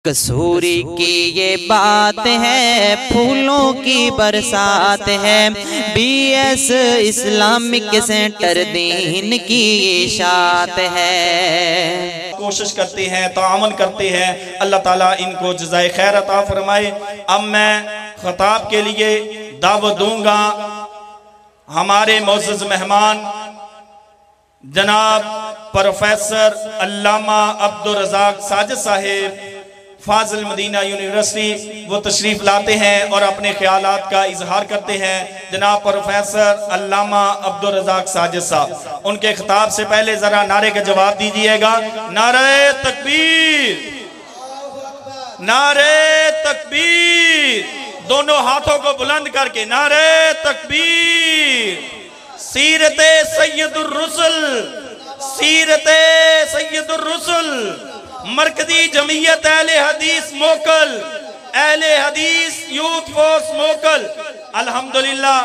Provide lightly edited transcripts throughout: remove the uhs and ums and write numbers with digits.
کسوری کی یہ بات ہے، پھولوں کی برسات ہے، بی ایس اسلامک سینٹر دین کی اشاعت ہے۔ کوشش کرتے ہیں، تعاون کرتے ہیں، اللہ تعالیٰ ان کو جزائے خیر عطا فرمائے۔ اب میں خطاب کے لیے دعوت دوں گا ہمارے معزز مہمان جناب پروفیسر علامہ عبدالرزاق ساجد صاحب فاضل مدینہ یونیورسٹی، وہ تشریف لاتے ہیں اور اپنے خیالات کا اظہار کرتے ہیں۔ جناب پروفیسر علامہ عبدالرزاق ساجد صاحب، ان کے خطاب سے پہلے ذرا نعرے کا جواب دیجئے گا۔ نعرہ تکبیر، نعرہ تکبیر، دونوں ہاتھوں کو بلند کر کے نعرہ تکبیر۔ سیرت سید الرسل، سیرت سید الرسل، مرکزی جمعیت اہل حدیث موکل، اہل حدیث یوتھ فورس موکل۔ الحمدللہ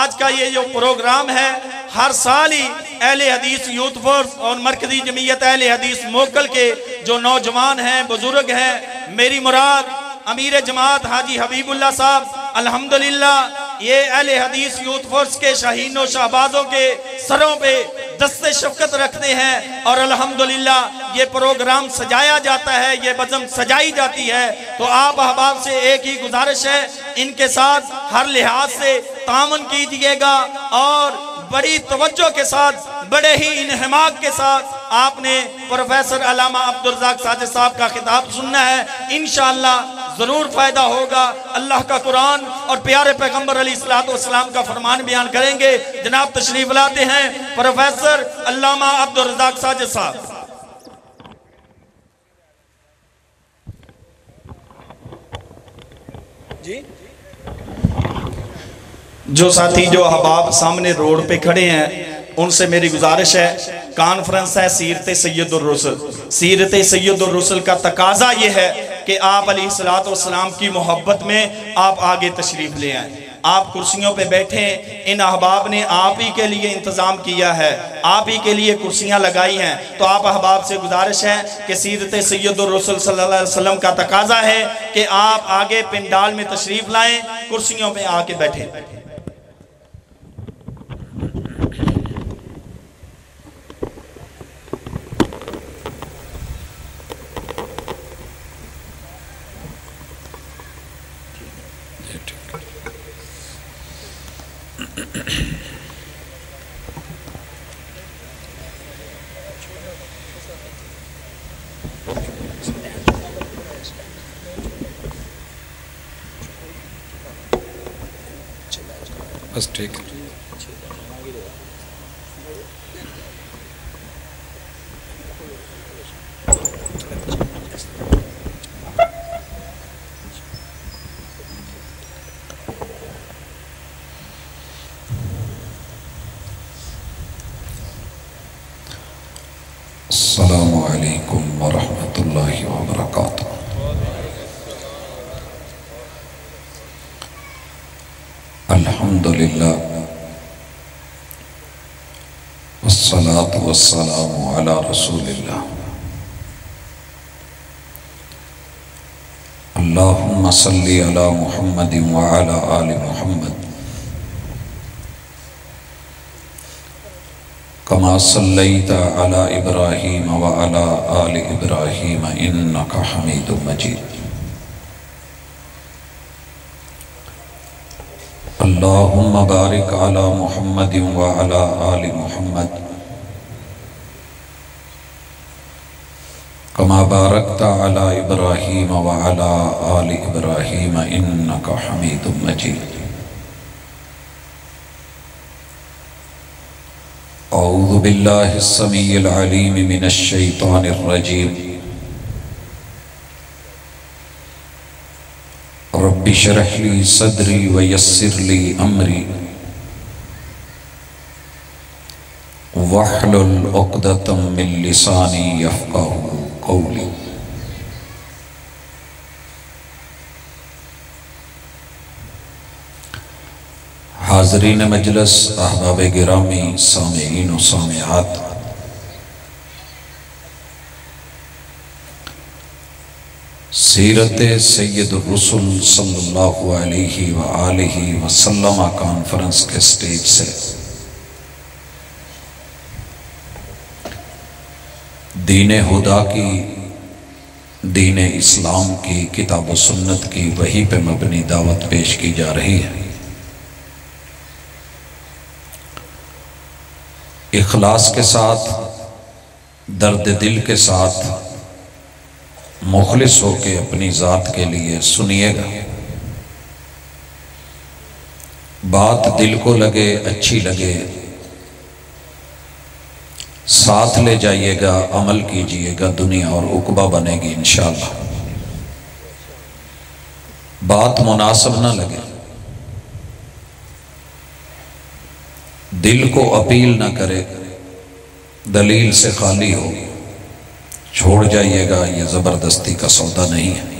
آج کا یہ جو پروگرام ہے، ہر سال ہی اہل حدیث یوتھ فورس اور مرکزی جمعیت اہل حدیث موکل کے جو نوجوان ہیں، بزرگ ہیں، میری مراد امیر جماعت حاجی حبیب اللہ صاحب، الحمدللہ یہ اہل حدیث یوتھ فورس کے شاہین و شہبازوں کے سروں پہ دست شفقت رکھتے ہیں، اور الحمدللہ یہ پروگرام سجایا جاتا ہے، یہ بزم سجائی جاتی ہے۔ تو آپ احباب سے ایک ہی گزارش ہے، ان کے ساتھ ہر لحاظ سے تعاون کیجئے گا، اور بڑی توجہ کے ساتھ، بڑے ہی انہماک کے ساتھ آپ نے پروفیسر علامہ عبدالرزاق ساجد صاحب کا خطاب سننا ہے۔ انشاءاللہ ضرور فائدہ ہوگا۔ اللہ کا قرآن اور پیارے پیغمبر علیہ السلام کا فرمان بیان کریں گے۔ جناب تشریف لاتے ہیں پروفیسر علامہ عبدالرزاق ساجد صاحب۔ جی جو ساتھی جو احباب سامنے روڈ پہ کھڑے ہیں، ان سے میری گزارش ہے، کانفرنس ہے سیرت سید الرسل۔ سیرت سید الرسل کا تقاضا یہ ہے کہ آپ علیہ السلام کی محبت میں آپ آگے تشریف لے آئیں۔ آپ کرسیوں پہ بیٹھیں، ان احباب نے آپ ہی کے لیے انتظام کیا ہے، آپ ہی کے لیے کرسیاں لگائی ہیں۔ تو آپ احباب سے گزارش ہے کہ سیرت سید الرسل صلی اللہ علیہ وسلم کا تقاضا ہے کہ آپ آگے پنڈال میں تشریف لائیں، کرسیوں پہ آ کے بیٹھیں۔ بس ٹھیک ہے۔ السلام علیکم ورحمۃ اللہ وبرکاتہ۔ الحمدللہ والصلاة والسلام علی رسول اللہ۔ اللہم صلی علی محمد وعلی آل محمد کما صلیت علی ابراہیم وعلی آل ابراہیم انکا حمید مجید۔ اللہم بارک علی محمد وعلی آل محمد کما بارکت علی ابراہیم وعلی آل ابراہیم انکا حمید مجید۔ اعوذ باللہ السمیع العلیم من الشیطان الرجیم۔ رب اشرح لی صدری ویسر لی امری واحلل عقدۃ من لسانی یفقہوا قولی۔ حاضرین مجلس، احباب گرامی، سامعین و سامعات، سیرت سید الرسل صلی اللہ علیہ وآلہ وسلم کانفرنس کے سٹیج سے دین خدا کی، دین اسلام کی، کتاب و سنت کی وحی پہ مبنی دعوت پیش کی جا رہی ہے۔ اخلاص کے ساتھ، درد دل کے ساتھ، مخلص ہو کے اپنی ذات کے لیے سنیے گا۔ بات دل کو لگے، اچھی لگے، ساتھ لے جائیے گا، عمل کیجئے گا، دنیا اور عقبہ بنے گی انشاءاللہ۔ بات مناسب نہ لگے، دل کو اپیل نہ کرے، دلیل سے خالی ہو، چھوڑ جائیے گا، یہ زبردستی کا سودا نہیں ہے۔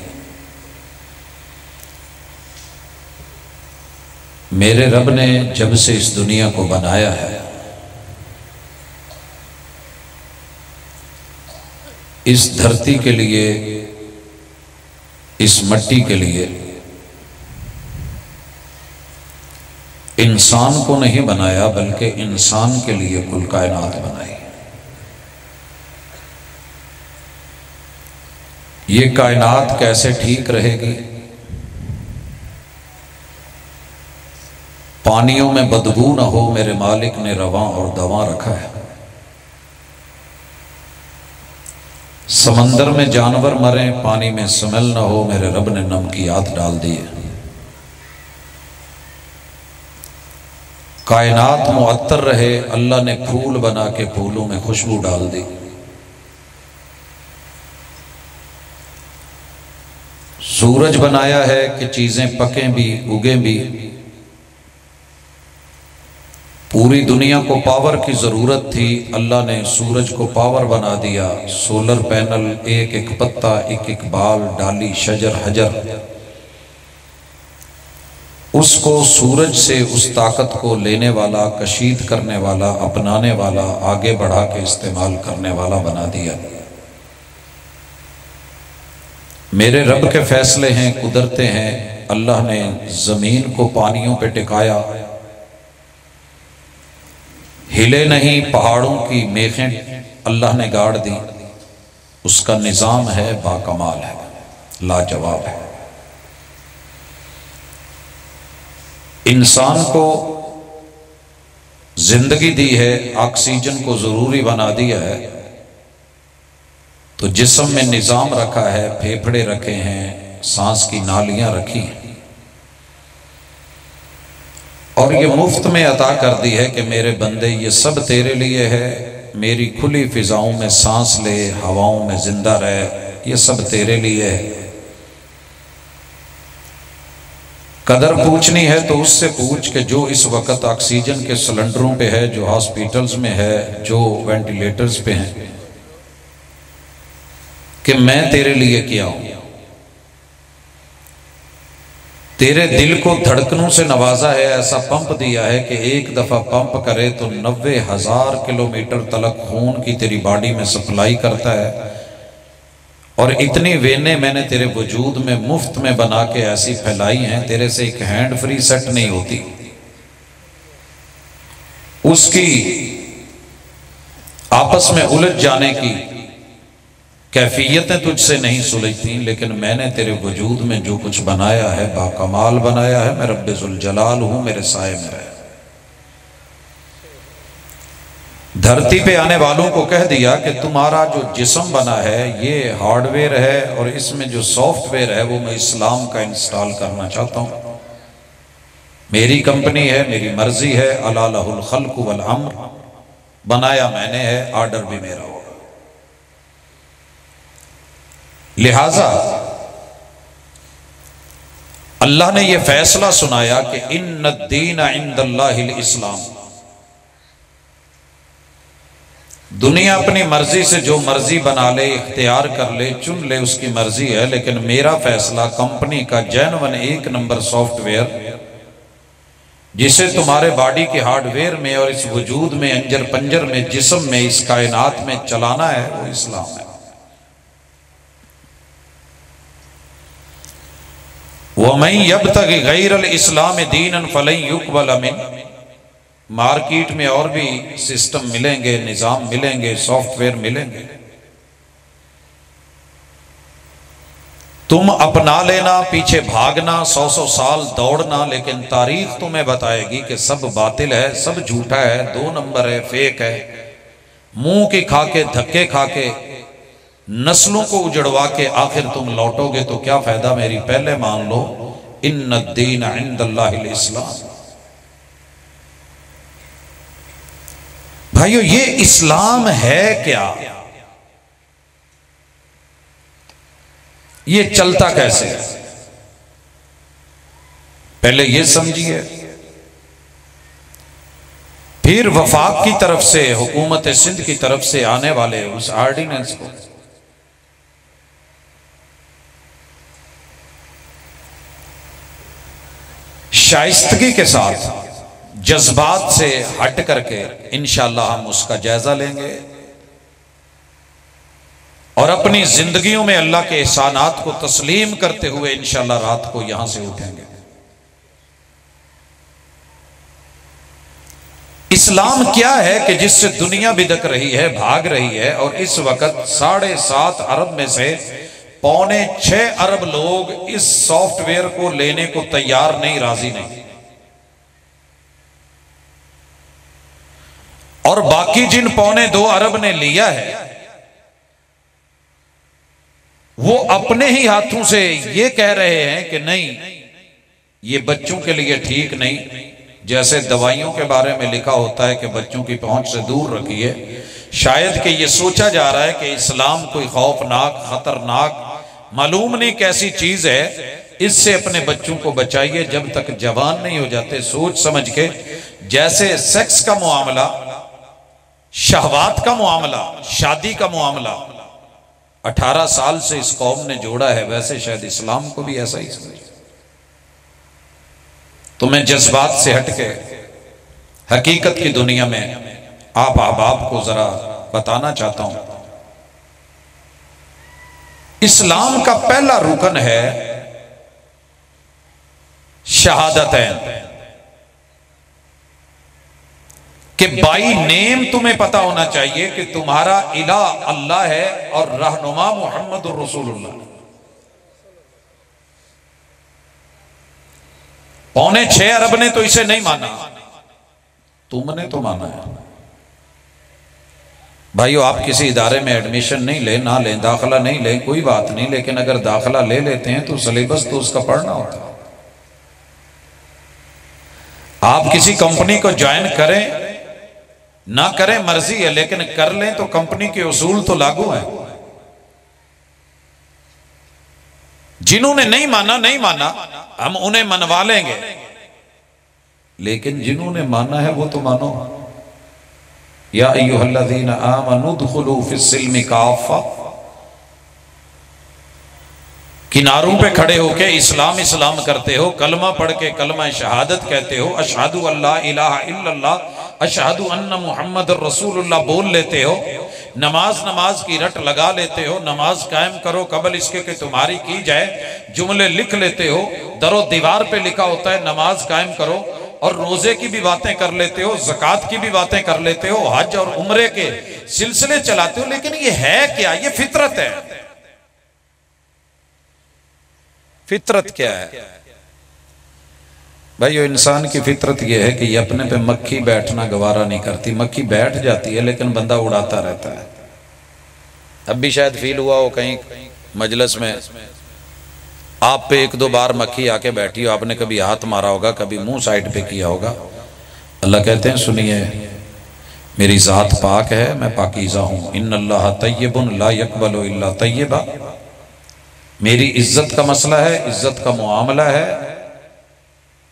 میرے رب نے جب سے اس دنیا کو بنایا ہے، اس دھرتی کے لیے، اس مٹی کے لیے انسان کو نہیں بنایا، بلکہ انسان کے لیے کل کائنات بنائی۔ یہ کائنات کیسے ٹھیک رہے گی؟ پانیوں میں بدبو نہ ہو، میرے مالک نے رواں اور دواں رکھا ہے۔ سمندر میں جانور مریں، پانی میں سمیل نہ ہو، میرے رب نے نمکیات ڈال دیے۔ کائنات معطر رہے، اللہ نے پھول بنا کے پھولوں میں خوشبو ڈال دی۔ سورج بنایا ہے کہ چیزیں پکیں بھی، اگیں بھی۔ پوری دنیا کو پاور کی ضرورت تھی، اللہ نے سورج کو پاور بنا دیا۔ سولر پینل، ایک ایک پتا، ایک ایک بال، ڈالی، شجر، حجر، اس کو سورج سے اس طاقت کو لینے والا، کشید کرنے والا، اپنانے والا، آگے بڑھا کے استعمال کرنے والا بنا دیا۔ میرے رب کے فیصلے ہیں، قدرتیں ہیں۔ اللہ نے زمین کو پانیوں پہ ٹکایا، ہلے نہیں، پہاڑوں کی میخیں اللہ نے گاڑ دی۔ اس کا نظام ہے، باکمال ہے، لاجواب ہے۔ انسان کو زندگی دی ہے، آکسیجن کو ضروری بنا دیا ہے، تو جسم میں نظام رکھا ہے، پھیپھڑے رکھے ہیں، سانس کی نالیاں رکھی ہیں، اور یہ مفت میں عطا کر دی ہے کہ میرے بندے یہ سب تیرے لیے ہے۔ میری کھلی فضاؤں میں سانس لے، ہواؤں میں زندہ رہے، یہ سب تیرے لیے ہے۔ قدر پوچھنی ہے تو اس سے پوچھ کہ جو اس وقت آکسیجن کے سلنڈروں پہ ہے، جو ہاسپیٹلز میں ہے، جو وینٹیلیٹرز پہ ہیں، کہ میں تیرے لیے کیا ہوں۔ تیرے دل کو دھڑکنوں سے نوازا ہے، ایسا پمپ دیا ہے کہ ایک دفعہ پمپ کرے تو 90,000 کلومیٹر تلک خون کی تیری باڈی میں سپلائی کرتا ہے، اور اتنی وینے میں نے تیرے وجود میں مفت میں بنا کے ایسی پھیلائی ہیں، تیرے سے ایک ہینڈ فری سیٹ نہیں ہوتی۔ اس کی آپس میں الجھ جانے کی کیفیتیں تجھ سے نہیں سلجھتی، لیکن میں نے تیرے وجود میں جو کچھ بنایا ہے، باکمال بنایا ہے۔ میں رب ذوالجلال ہوں، میرے سائے میں رہے۔ دھرتی پہ آنے والوں کو کہہ دیا کہ تمہارا جو جسم بنا ہے یہ ہارڈ ویئر ہے، اور اس میں جو سافٹ ویئر ہے وہ میں اسلام کا انسٹال کرنا چاہتا ہوں۔ میری کمپنی ہے، میری مرضی ہے، الا لہ الخلق والامر، بنایا میں نے ہے، آرڈر بھی میرا ہوگا۔ لہذا اللہ نے یہ فیصلہ سنایا کہ ان الدین عند اللہ الاسلام۔ دنیا اپنی مرضی سے جو مرضی بنا لے، اختیار کر لے، چن لے، اس کی مرضی ہے، لیکن میرا فیصلہ کمپنی کا جینون 1 نمبر سافٹ ویئر، جسے تمہارے باڈی کے ہارڈ ویئر میں اور اس وجود میں، انجر پنجر میں، جسم میں، اس کائنات میں چلانا ہے، وہ اسلام ہے۔ وَمَن يَبْتَغِ غَيْرَ الْإِسْلَامِ دِينًا فَلَن يُقْبَلَ مِنْهُ۔ مارکیٹ میں اور بھی سسٹم ملیں گے، نظام ملیں گے، سافٹ ویئر ملیں گے، تم اپنا لینا، پیچھے بھاگنا، 100 سال دوڑنا، لیکن تاریخ تمہیں بتائے گی کہ سب باطل ہے، سب جھوٹا ہے، 2 نمبر ہے، فیک ہے، منہ کی کھا کے، دھکے کھا کے، نسلوں کو اجڑوا کے آخر تم لوٹو گے تو کیا فائدہ؟ میری پہلے مان لو، ان الدین عند اللہ الاسلام۔ بھائیو یہ اسلام ہے کیا؟ یہ چلتا کیسے ہے؟ پہلے یہ سمجھیے، پھر وفاق کی طرف سے، حکومت سندھ کی طرف سے آنے والے اس آرڈیننس کو شائستگی کے ساتھ، جذبات سے ہٹ کر کے انشاءاللہ ہم اس کا جائزہ لیں گے اور اپنی زندگیوں میں اللہ کے احسانات کو تسلیم کرتے ہوئے انشاءاللہ رات کو یہاں سے اٹھیں گے۔ اسلام کیا ہے کہ جس سے دنیا بدک رہی ہے، بھاگ رہی ہے، اور اس وقت 7.5 ارب میں سے 5.6 ارب لوگ اس سافٹ ویئر کو لینے کو تیار نہیں، راضی نہیں، اور باقی جن 2.25 ارب نے لیا ہے وہ اپنے ہی ہاتھوں سے یہ کہہ رہے ہیں کہ نہیں، یہ بچوں کے لیے ٹھیک نہیں، جیسے دوائیوں کے بارے میں لکھا ہوتا ہے کہ بچوں کی پہنچ سے دور رکھیے، شاید کہ یہ سوچا جا رہا ہے کہ اسلام کوئی خوفناک، خطرناک، معلوم نہیں کیسی چیز ہے، اس سے اپنے بچوں کو بچائیے جب تک جوان نہیں ہو جاتے، سوچ سمجھ کے، جیسے سیکس کا معاملہ، شہوات کا معاملہ، شادی کا معاملہ 18 سال سے اس قوم نے جوڑا ہے، ویسے شاید اسلام کو بھی ایسا ہی سمجھے۔ تو میں جذبات سے ہٹ کے حقیقت کی دنیا میں آپ احباب کو ذرا بتانا چاہتا ہوں۔ اسلام کا پہلا رکن ہے شہادتین، کہ بائی نیم تمہیں پتا ہونا چاہیے کہ تمہارا الہ اللہ ہے اور رہنما محمد الرسول اللہ۔ 5.6 ارب نے تو اسے نہیں مانا، تم نے تو مانا ہے۔ بھائیو آپ کسی ادارے میں ایڈمیشن نہیں لیں، نہ لیں، داخلہ نہیں لیں، کوئی بات نہیں، لیکن اگر داخلہ لے لیتے ہیں تو سلیبس تو اس کا پڑھنا ہوتا ہے۔ آپ کسی کمپنی کو جوائن کریں نہ کریں مرضی ہے، لیکن کر لیں تو کمپنی کے اصول تو لاگو ہیں۔ جنہوں نے نہیں مانا نہیں مانا، ہم انہیں منوا لیں گے، لیکن جنہوں نے مانا ہے وہ تو مانو۔ یا ایھا الذین آمنوا ادخلوا فی السلم کافہ، کناروں پہ کھڑے ہو کے اسلام اسلام کرتے ہو، کلمہ پڑھ کے کلمہ شہادت کہتے ہو، اشہد ان لا الہ الا اللہ، اشہد ان محمد الرسول اللہ بول لیتے ہو، نماز کی رٹ لگا لیتے ہو، نماز قائم کرو قبل اس کے کہ تمہاری کی جائے، جملے لکھ لیتے ہو، در و دیوار پہ لکھا ہوتا ہے نماز قائم کرو، اور روزے کی بھی باتیں کر لیتے ہو، زکوٰۃ کی بھی باتیں کر لیتے ہو، حج اور عمرے کے سلسلے چلاتے ہو، لیکن یہ ہے کیا؟ یہ فطرت ہے۔ فطرت کیا ہے بھائیو؟ انسان کی فطرت یہ ہے کہ یہ اپنے پہ مکھی بیٹھنا گوارا نہیں کرتی، مکھی بیٹھ جاتی ہے لیکن بندہ اڑاتا رہتا ہے۔ اب بھی شاید فیل ہوا ہو کہیں مجلس میں آپ پہ 1-2 بار مکھی آ کے بیٹھی ہو، آپ نے کبھی ہاتھ مارا ہوگا، کبھی منہ سائڈ پہ کیا ہوگا۔ اللہ کہتے ہیں سنیے، میری ذات پاک ہے، میں پاکیزہ ہوں، ان اللہ طیب لا یقبل الا طیبا، میری عزت کا مسئلہ ہے، عزت کا معاملہ ہے،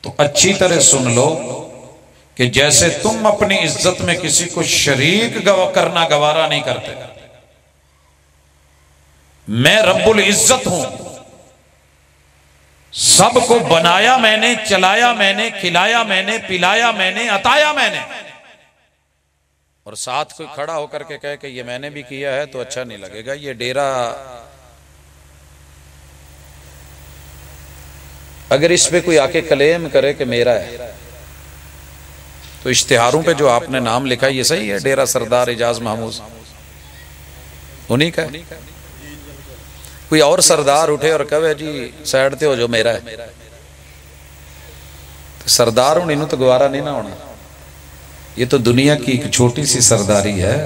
تو اچھی طرح سن لو کہ جیسے تم اپنی عزت میں کسی کو شریک کرنا گوارا نہیں کرتے، میں رب العزت ہوں، سب کو بنایا میں نے، چلایا میں نے، کھلایا میں نے، پلایا میں نے، عطایا میں نے، اور ساتھ کوئی کھڑا ہو کر کے کہے کہ یہ میں نے بھی کیا ہے تو اچھا نہیں لگے گا، یہ ڈیرا اگر اس پہ کوئی آ کے کلیم کرے کہ میرا ہے تو اشتہاروں پہ جو آپ نے نام لکھا یہ صحیح ہے؟ ڈیرہ سردار اعجاز محمود انہی کا ہے؟ کوئی اور سردار اٹھے اور کہے جی سائڈ تے ہو جو میرا ہے، سردار ہوں انہوں تو گوارا نہیں نہ ہونا. یہ تو دنیا کی ایک چھوٹی سی سرداری ہے.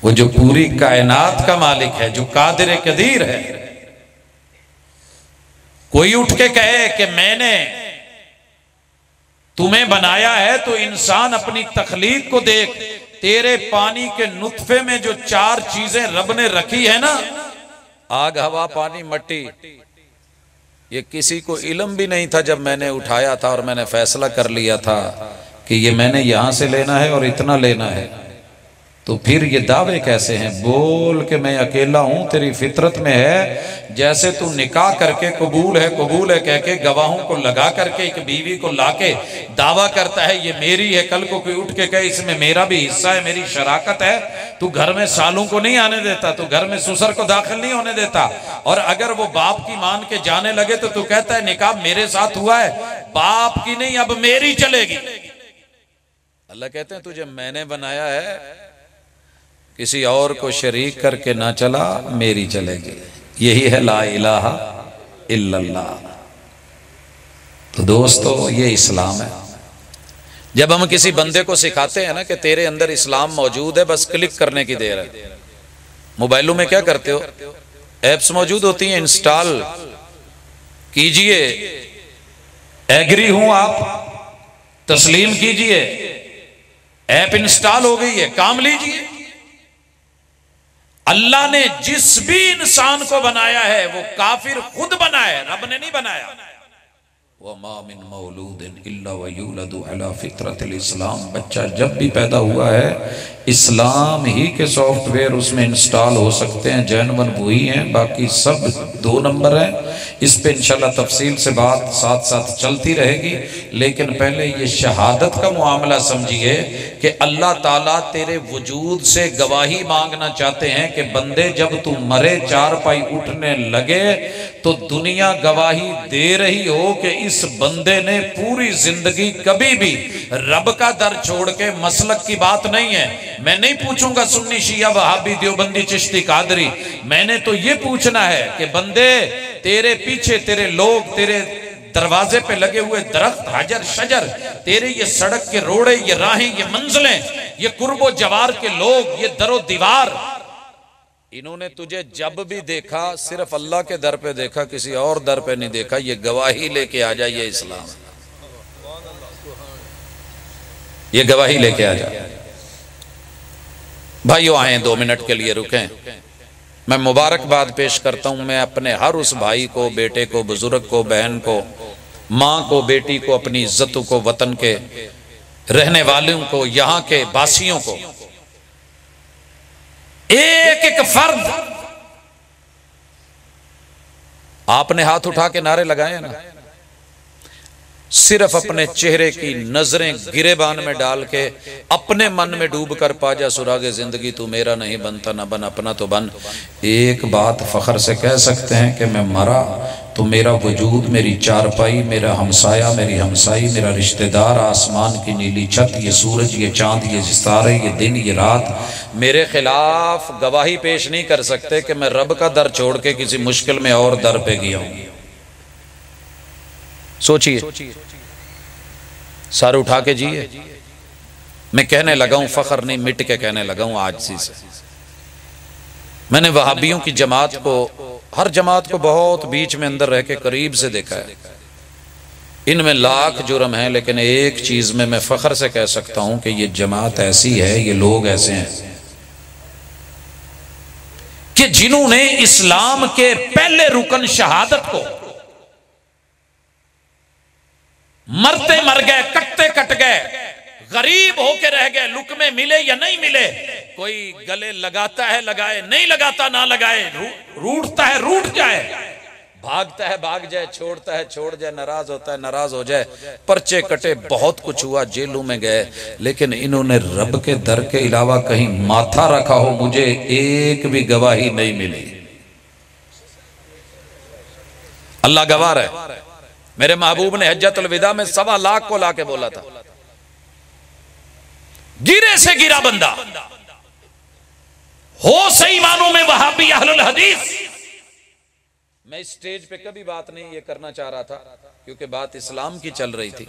وہ جو پوری کائنات کا مالک ہے، جو قادر قدیر ہے، کوئی اٹھ کے کہے کہ میں نے تمہیں بنایا ہے تو انسان اپنی تخلیق کو دیکھ، تیرے پانی کے نطفے میں جو 4 چیزیں رب نے رکھی ہے نا، آگ، ہوا، پانی، مٹی، یہ کسی کو علم بھی نہیں تھا جب میں نے اٹھایا تھا اور میں نے فیصلہ کر لیا تھا کہ یہ میں نے یہاں سے لینا ہے اور اتنا لینا ہے. تو پھر یہ دعوے کیسے ہیں؟ بول کہ میں اکیلا ہوں، تیری فطرت میں ہے. جیسے تو نکاح کر کے قبول ہے کہہ کے گواہوں کو لگا کر کے ایک بیوی کو لا کے دعویٰ کرتا ہے یہ میری ہے، کل کو کوئی اٹھ کے کہے اس میں میرا بھی حصہ ہے، میری شراکت ہے، تو گھر میں سالوں کو نہیں آنے دیتا، تو گھر میں سسر کو داخل نہیں ہونے دیتا. اور اگر وہ باپ کی مان کے جانے لگے تو کہتا ہے نکاح میرے ساتھ ہوا ہے، باپ کی نہیں، اب میری چلے گی. اللہ کہتے ہیں تجھے میں نے بنایا ہے، کسی اور کو شریک کر کے نہ چلا، میری چلے گی. یہی ہے لا الہ الا اللہ. تو دوستو یہ اسلام ہے. جب ہم کسی بندے کو سکھاتے ہیں نا کہ تیرے اندر اسلام موجود ہے، بس کلک کرنے کی دیر ہے. موبائلوں میں کیا کرتے ہو؟ ایپس موجود ہوتی ہیں، انسٹال کیجئے، ایگری ہوں آپ، تسلیم کیجئے، ایپ انسٹال ہو گئی ہے، کام لیجئے. اللہ نے جس بھی انسان کو بنایا ہے وہ کافر خود بنا ہے، رب نے نہیں بنایا. وَمَا مِن مَوْلُودٍ إِلَّا وَيُولَدُ عَلَى فِطْرَةِ الْإِسْلَامِ. بچہ جب بھی پیدا ہوا ہے اسلام ہی کے سافٹ ویئر اس میں انسٹال ہو سکتے ہیں، جینون وہی ہیں، باقی سب 2 نمبر ہیں. اس پہ انشاءاللہ تفصیل سے بات ساتھ ساتھ چلتی رہے گی. لیکن پہلے یہ شہادت کا معاملہ سمجھیے کہ اللہ تعالیٰ تیرے وجود سے گواہی مانگنا چاہتے ہیں کہ بندے جب تو مرے، 4 پائی اٹھنے لگے، تو دنیا گواہی دے رہی ہو کہ اس بندے نے پوری زندگی کبھی بھی رب کا در چھوڑ کے مسلک کی بات نہیں ہے. میں نہیں پوچھوں گا سنی، شیعہ، وہابی، دیوبندی، چشتی، قادری. میں نے تو یہ پوچھنا ہے کہ بندے تیرے پیچھے تیرے لوگ، تیرے دروازے پہ لگے ہوئے درخت، حجر، شجر، تیرے یہ سڑک کے روڑے، یہ راہیں، یہ منزلیں، یہ قرب و جوار کے لوگ، یہ در و دیوار، انہوں نے تجھے جب بھی دیکھا صرف اللہ کے در پہ دیکھا، کسی اور در پہ نہیں دیکھا. یہ گواہی لے کے آ جائے، یہ اسلام، یہ گواہی لے کے آ جائے. بھائیو آئیں 2 منٹ کے لیے رکیں. میں مبارکباد پیش کرتا ہوں. میں اپنے ہر اس بھائی کو، بیٹے کو، بزرگ کو، بہن کو، ماں کو، بیٹی کو، اپنی عزتوں کو، وطن کے رہنے والوں کو، یہاں کے باسیوں کو، ایک ایک فرد آپ نے ہاتھ اٹھا کے نعرے لگائے نا، صرف اپنے چہرے کی نظریں گریبان میں ڈال کے اپنے من میں ڈوب کر پا جا سراغ زندگی تو میرا نہیں بنتا، نہ بن اپنا تو بن. ایک بات فخر سے کہہ سکتے ہیں کہ میں مرا تو میرا وجود، میری چارپائی، میرا ہمسایہ، میری ہمسائی، میرا رشتہ دار، آسمان کی نیلی چھت، یہ سورج، یہ چاند، یہ ستارے، یہ دن، یہ رات میرے خلاف گواہی پیش نہیں کر سکتے کہ میں رب کا در چھوڑ کے کسی مشکل میں اور در پہ گیا ہوں. سوچئے، سر اٹھا کے جیئے. میں کہنے لگا ہوں، فخر نہیں، مٹ کے کہنے لگا ہوں عاجزی سے. میں نے وہابیوں کی جماعت کو، ہر جماعت کو بہت بیچ میں اندر رہ کے قریب سے دیکھا ہے. ان میں لاکھ جرم ہیں، لیکن ایک چیز میں فخر سے کہہ سکتا ہوں کہ یہ جماعت ایسی ہے، یہ لوگ ایسے ہیں کہ جنہوں نے اسلام کے پہلے رکن شہادت کو مرتے مر گئے، کٹتے کٹ گئے، غریب ہو کے رہ گئے، لقمے ملے یا نہیں ملے، کوئی گلے لگاتا ہے لگائے، نہیں لگاتا نہ لگائے، روٹتا ہے روٹ جائے، بھاگتا ہے بھاگ جائے، چھوڑتا ہے چھوڑ جائے، ناراض ہوتا ہے ناراض ہو جائے، پرچے کٹے، بہت کچھ ہوا، جیلوں میں گئے، لیکن انہوں نے رب کے در کے علاوہ کہیں ماتھا رکھا ہو مجھے ایک بھی گواہی نہیں ملی. اللہ گواہ ہے. میرے محبوب نے حجۃ الوداع میں 1.25 لاکھ کو لا کے بولا تھا، گرے سے گرا بندہ ہو صحیح معنوں میں وہابی اہل الحدیث۔ میں اس سٹیج پہ کبھی بات نہیں یہ کرنا چاہ رہا تھا کیونکہ بات اسلام کی چل رہی تھی،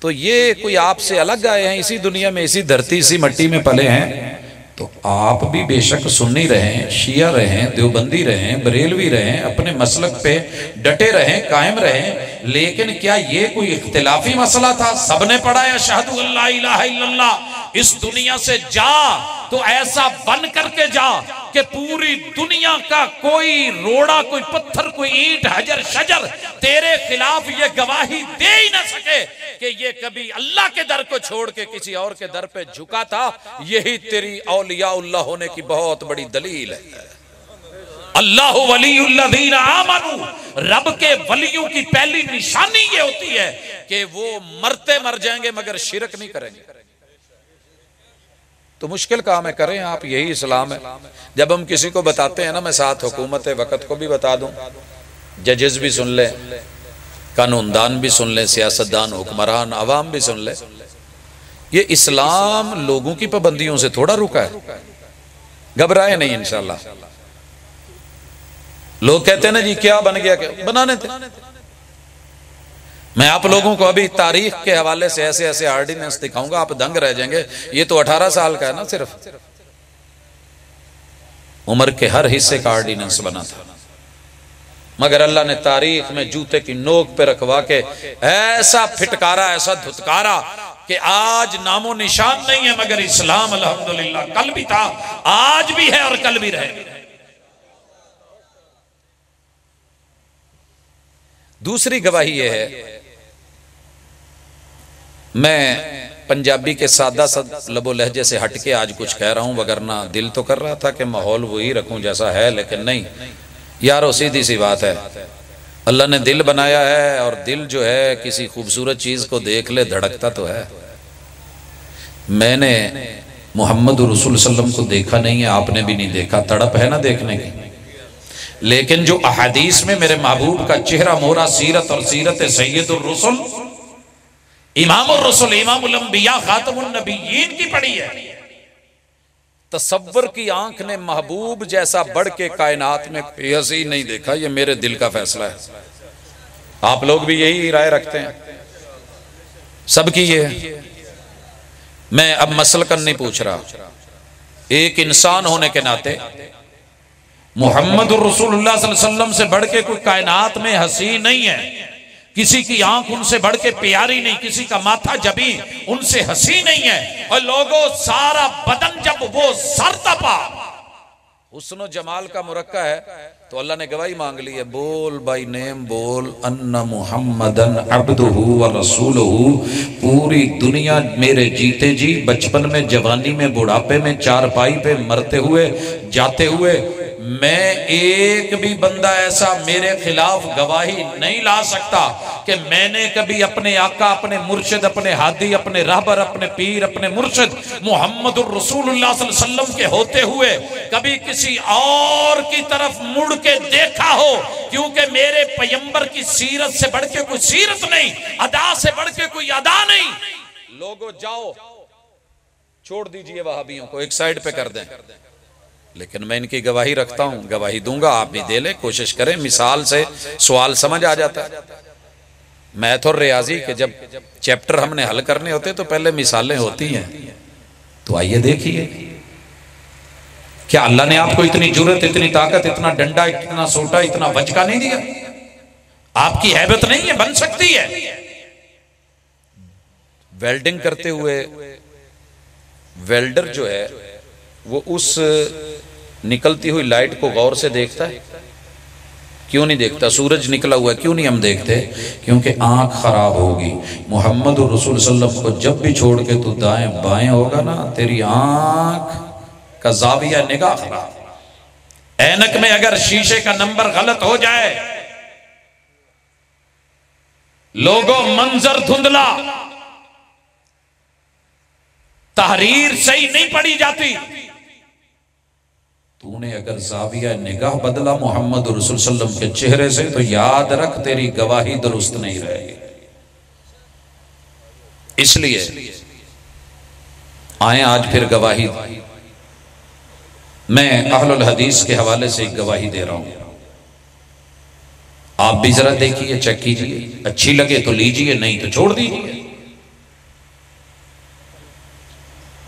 تو یہ کوئی آپ سے الگ آئے ہیں، اسی دنیا میں اسی دھرتی اسی مٹی میں پلے ہیں، تو آپ بھی بے شک سنی رہیں، شیعہ رہیں، دیوبندی رہیں، بریلوی رہیں، اپنے مسلک پہ ڈٹے رہیں، قائم رہیں، لیکن کیا یہ کوئی اختلافی مسئلہ تھا؟ سب نے پڑھا ہے اشہد ان لا الہ الا اللہ، اس دنیا سے جا تو ایسا بن کر کے جا کہ پوری دنیا کا کوئی روڑا، کوئی پتھر، کوئی اینٹ، حجر شجر تیرے خلاف یہ گواہی دے ہی نہ سکے کہ یہ کبھی اللہ کے در کو چھوڑ کے کسی اور کے در پہ جھکا تھا۔ یہی تیری اولیاء اللہ ہونے کی بہت بڑی دلیل ہے۔ اللہ ولی الذین آمنوا، رب کے ولیوں کی پہلی نشانی یہ ہوتی ہے کہ وہ مرتے مر جائیں گے مگر شرک نہیں کریں گے۔ تو مشکل کام ہے، کریں آپ، یہی اسلام ہے۔ جب ہم کسی کو بتاتے ہیں نا، میں ساتھ حکومت وقت کو بھی بتا دوں، ججز بھی سن لیں، قانون دان بھی سن لیں، سیاستدان، حکمران، عوام بھی سن لیں، یہ اسلام لوگوں کی پابندیوں سے تھوڑا رکا ہے، گھبرائے نہیں انشاءاللہ۔ لوگ کہتے ہیں نا جی کیا بن گیا، کیا بنانے تھے۔ میں آپ لوگوں کو ابھی تاریخ کے حوالے سے ایسے ایسے آرڈیننس دکھاؤں گا، آپ دنگ رہ جائیں گے۔ یہ تو 18 سال کا ہے نا، صرف عمر کے ہر حصے کا آرڈیننس بنا تھا، مگر اللہ نے تاریخ میں جوتے کی نوک پہ رکھوا کے ایسا پھٹکارا، ایسا دھتکارا کہ آج نام و نشان نہیں ہے، مگر اسلام الحمدللہ کل بھی تھا، آج بھی ہے اور کل بھی رہے۔ دوسری گواہی یہ ہے، میں پنجابی کے سادہ لب و لہجے سے ہٹ کے آج کچھ کہہ رہا ہوں، وگرنہ دل تو کر رہا تھا کہ ماحول وہی رکھوں جیسا ہے، لیکن نہیں یارو، سیدھی سی بات ہے، اللہ نے دل بنایا ہے، اور دل جو ہے کسی خوبصورت چیز کو دیکھ لے دھڑکتا تو ہے۔ میں نے محمد رسول صلی اللہ علیہ وسلم کو دیکھا نہیں ہے، آپ نے بھی نہیں دیکھا، تڑپ ہے نا دیکھنے کی، لیکن جو احادیث میں میرے محبوب کا چہرہ مورا سیرت اور سیرت سید الرسل، امام الرسل، امام الانبیاء، خاتم النبیین کی پڑھی ہے، تصور کی آنکھ نے محبوب جیسا بڑھ کے کائنات میں کوئی ہستی نہیں دیکھا۔ یہ میرے دل کا فیصلہ ہے، آپ لوگ بھی یہی رائے رکھتے ہیں، سب کی یہ ہے۔ میں اب مسلکن نہیں پوچھ رہا، ایک انسان ہونے کے ناطے محمد الرسول اللہ صلی اللہ علیہ وسلم سے بڑھ کے کوئی کائنات میں ہستی نہیں ہے، کسی کی آنکھ ان سے بڑھ کے پیاری نہیں، کسی کا ماتھا جبی ان سے ہنسی نہیں ہے، اور لوگوں سارا بدن جب وہ سر تپا حسن و جمال کا مرکہ ہے تو اللہ نے گواہی مانگ لی ہے، بول بائی نیم بول ان محمدن عبدہ و رسولہ۔ پوری دنیا میرے جیتے جی، بچپن میں، جوانی میں، بڑھاپے میں، چارپائی پہ مرتے ہوئے، جاتے ہوئے، میں ایک بھی بندہ ایسا میرے خلاف گواہی نہیں لا سکتا کہ میں نے کبھی اپنے آقا، اپنے مرشد، اپنے ہادی، اپنے رہبر، اپنے پیر، اپنے مرشد محمد الرسول اللہ صلی اللہ علیہ وسلم کے ہوتے ہوئے کبھی کسی اور کی طرف مڑ کے دیکھا ہو، کیونکہ میرے پیغمبر کی سیرت سے بڑھ کے کوئی سیرت نہیں، ادا سے بڑھ کے کوئی ادا نہیں۔ لوگوں جاؤ، چھوڑ دیجئے وہابیوں کو، ایک سائیڈ پہ کر دیں، لیکن میں ان کی گواہی رکھتا ہوں، گواہی دوں گا، آپ بھی دے لیں، کوشش کریں، مثال سے سوال سمجھ آ جاتا ہے۔ میتھ اور ریاضی کے جب چیپٹر ہم نے حل کرنے ہوتے تو پہلے مثالیں ہوتی ہیں، تو آئیے دیکھیے، کیا اللہ نے آپ کو اتنی جرت، اتنی طاقت، اتنا ڈنڈا، اتنا سوٹا، اتنا وجکا نہیں دیا؟ آپ کی ہیبت نہیں ہے، بن سکتی ہے۔ ویلڈنگ کرتے ہوئے ویلڈر جو ہے وہ اس نکلتی ہوئی لائٹ کو غور سے دیکھتا ہے؟ کیوں نہیں دیکھتا؟ سورج نکلا ہوا ہے، کیوں نہیں ہم دیکھتے؟ کیونکہ آنکھ خراب ہوگی۔ محمد رسول صلی اللہ علیہ وسلم کو جب بھی چھوڑ کے تو دائیں بائیں ہوگا نا، تیری آنکھ کا زاویہ نگاہ خراب۔ اینک میں اگر شیشے کا نمبر غلط ہو جائے، لوگوں منظر دھندلا، تحریر صحیح نہیں پڑھی جاتی، تو نے اگر زاویہ نگاہ بدلا محمد رسول صلی اللہ علیہ وسلم کے چہرے سے تو یاد رکھ تیری گواہی درست نہیں رہے گی۔ اس لیے آئیں آج پھر گواہی، میں اہل الحدیث کے حوالے سے ایک گواہی دے رہا ہوں، آپ بھی ذرا دیکھیے، چیک کیجئے، اچھی لگے تو لیجئے، نہیں تو چھوڑ دیجئے۔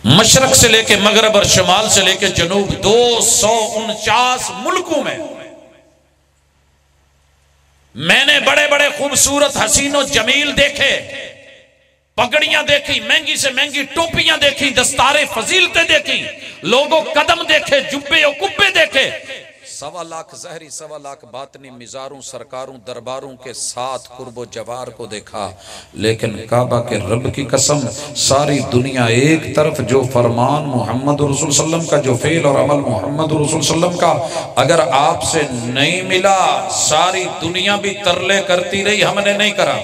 مشرق سے لے کے مغرب اور شمال سے لے کے جنوب 249 ملکوں میں نے بڑے بڑے خوبصورت حسین و جمیل دیکھے، پگڑیاں دیکھی، مہنگی سے مہنگی ٹوپیاں دیکھی، دستارے فضیلتیں دیکھی، لوگوں قدم دیکھے، جبے و کبے دیکھے، 1.25 لاکھ ظاہری 1.25 لاکھ باطنی مزاروں سرکاروں درباروں کے ساتھ قرب و جوار کو دیکھا، لیکن کعبہ کے رب کی قسم ساری دنیا ایک طرف، جو فرمان محمد رسول صلی اللہ علیہ وسلم کا، جو فعل اور عمل محمد رسول صلی اللہ علیہ وسلم کا اگر آپ سے نہیں ملا، ساری دنیا بھی ترلے کرتی رہی ہم نے نہیں کرا،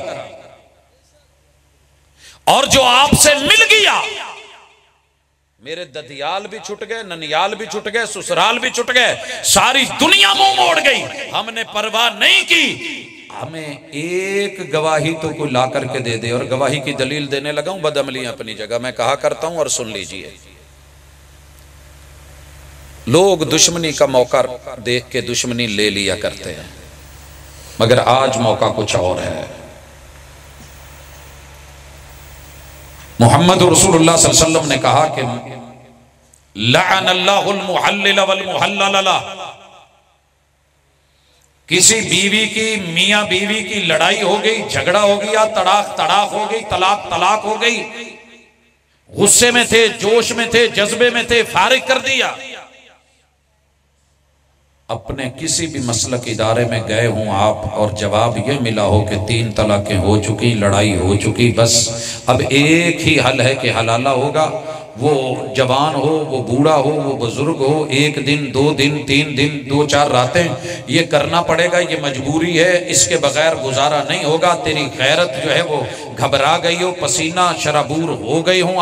اور جو آپ سے مل گیا میرے ددیال بھی چھٹ گئے، ننیال بھی چھٹ گئے، سسرال بھی چھٹ گئے، ساری دنیا منہ موڑ گئی، ہم نے پرواہ نہیں کی۔ ہمیں ایک گواہی تو کوئی لا کر کے دے دے، اور گواہی کی دلیل دینے لگا ہوں، بدعملی اپنی جگہ میں کہا کرتا ہوں اور سن لیجئے۔ لوگ دشمنی کا موقع دیکھ کے دشمنی لے لیا کرتے ہیں، مگر آج موقع کچھ اور ہے۔ محمد رسول اللہ صلی اللہ علیہ وسلم نے کہا کہ لعن اللہ المحلل والمحلل لہ، کسی بیوی کی، میاں بیوی کی لڑائی ہو گئی، جھگڑا ہو گیا، طلاق ہو گئی، طلاق ہو گئی، غصے میں تھے، جوش میں تھے، جذبے میں تھے، فارغ کر دیا، اپنے کسی بھی مسلک ادارے میں گئے ہوں آپ اور جواب یہ ملا ہو کہ 3 طلاقیں ہو چکی، لڑائی ہو چکی، بس اب ایک ہی حل ہے کہ حلالہ ہوگا، وہ جوان ہو، وہ بوڑھا ہو، وہ بزرگ ہو، 1 دن 2 دن 3 دن 2-4 راتیں یہ کرنا پڑے گا، یہ مجبوری ہے، اس کے بغیر گزارا نہیں ہوگا۔ تیری غیرت جو ہے وہ گھبرا گئی ہو، پسینہ شرابور ہو گئی ہوں،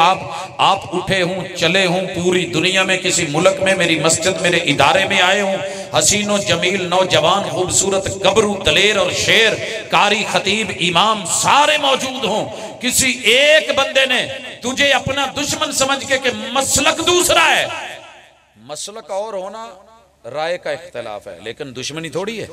آپ اٹھے ہوں، چلے ہوں، پوری دنیا میں کسی ملک میں میری مسجد میرے ادارے میں آئے ہوں، حسین و جمیل نوجوان خوبصورت گبرو دلیر اور شیر قاری خطیب امام سارے موجود ہوں، کسی ایک بندے نے تجھے اپنا دشمن سمجھ کے کہ مسلک دوسرا ہے، مسلک اور ہونا رائے کا اختلاف ہے، لیکن دشمنی تھوڑی ہے۔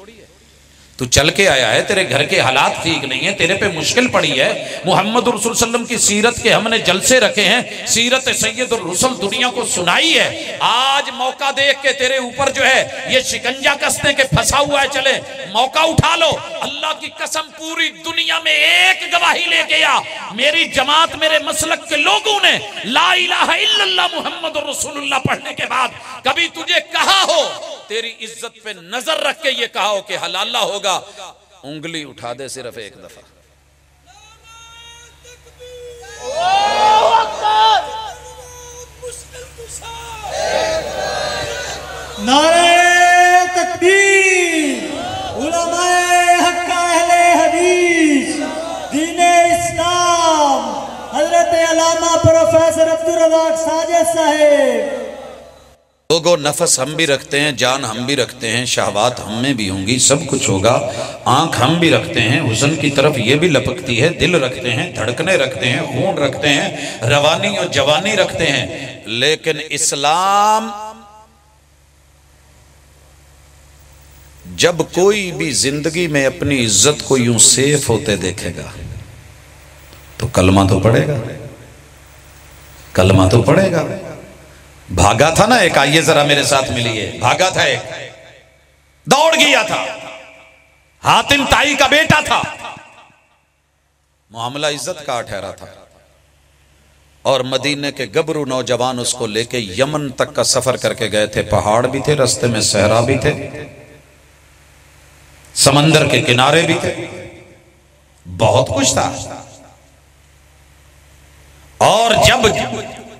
تو چل کے آیا ہے، تیرے گھر کے حالات ٹھیک نہیں ہیں، تیرے پہ مشکل پڑی ہے، محمد رسول صلی اللہ علیہ وسلم کی سیرت کے ہم نے جلسے رکھے ہیں، سیرت سید الرسل دنیا کو سنائی ہے، آج موقع دیکھ کے تیرے اوپر جو ہے یہ شکنجہ کسنے کے پھنسا ہوا ہے، چلے موقع اٹھا لو۔ اللہ کی قسم پوری دنیا میں ایک گواہی لے کے آ، میری جماعت میرے مسلک کے لوگوں نے لا الہ الا اللہ محمد رسول اللہ پڑھنے کے بعد کبھی تجھے کہا ہو، تیری عزت پہ نظر رکھ کے یہ کہا ہو کہ حلالہ ہوگا، انگلی اٹھا دے صرف ایک دفعہ۔ نعرہ تکبیر، علماء حق اہل حدیث دین اسلام، حضرت علامہ پروفیسر عبدالرزاق ساجد صاحب۔ لوگوں نفس ہم بھی رکھتے ہیں، جان ہم بھی رکھتے ہیں، شہوات ہم میں بھی ہوں گی، سب کچھ ہوگا، آنکھ ہم بھی رکھتے ہیں، حسن کی طرف یہ بھی لپکتی ہے، دل رکھتے ہیں، دھڑکنے رکھتے ہیں، خون رکھتے ہیں، روانی اور جوانی رکھتے ہیں، لیکن اسلام جب کوئی بھی زندگی میں اپنی عزت کو یوں سیف ہوتے دیکھے گا تو کلمہ تو پڑھے گا، کلمہ تو پڑھے گا۔ بھاگا تھا نا ایک، آئیے ذرا میرے ساتھ ملیے، بھاگا تھا ایک، دوڑ گیا تھا، حاتم تائی کا بیٹا تھا، معاملہ عزت کا ٹھہرا تھا، اور مدینے کے گبرو نوجوان اس کو لے کے یمن تک کا سفر کر کے گئے تھے، پہاڑ بھی تھے، رستے میں صحرا بھی تھے، سمندر کے کنارے بھی تھے، بہت کچھ تھا، اور جب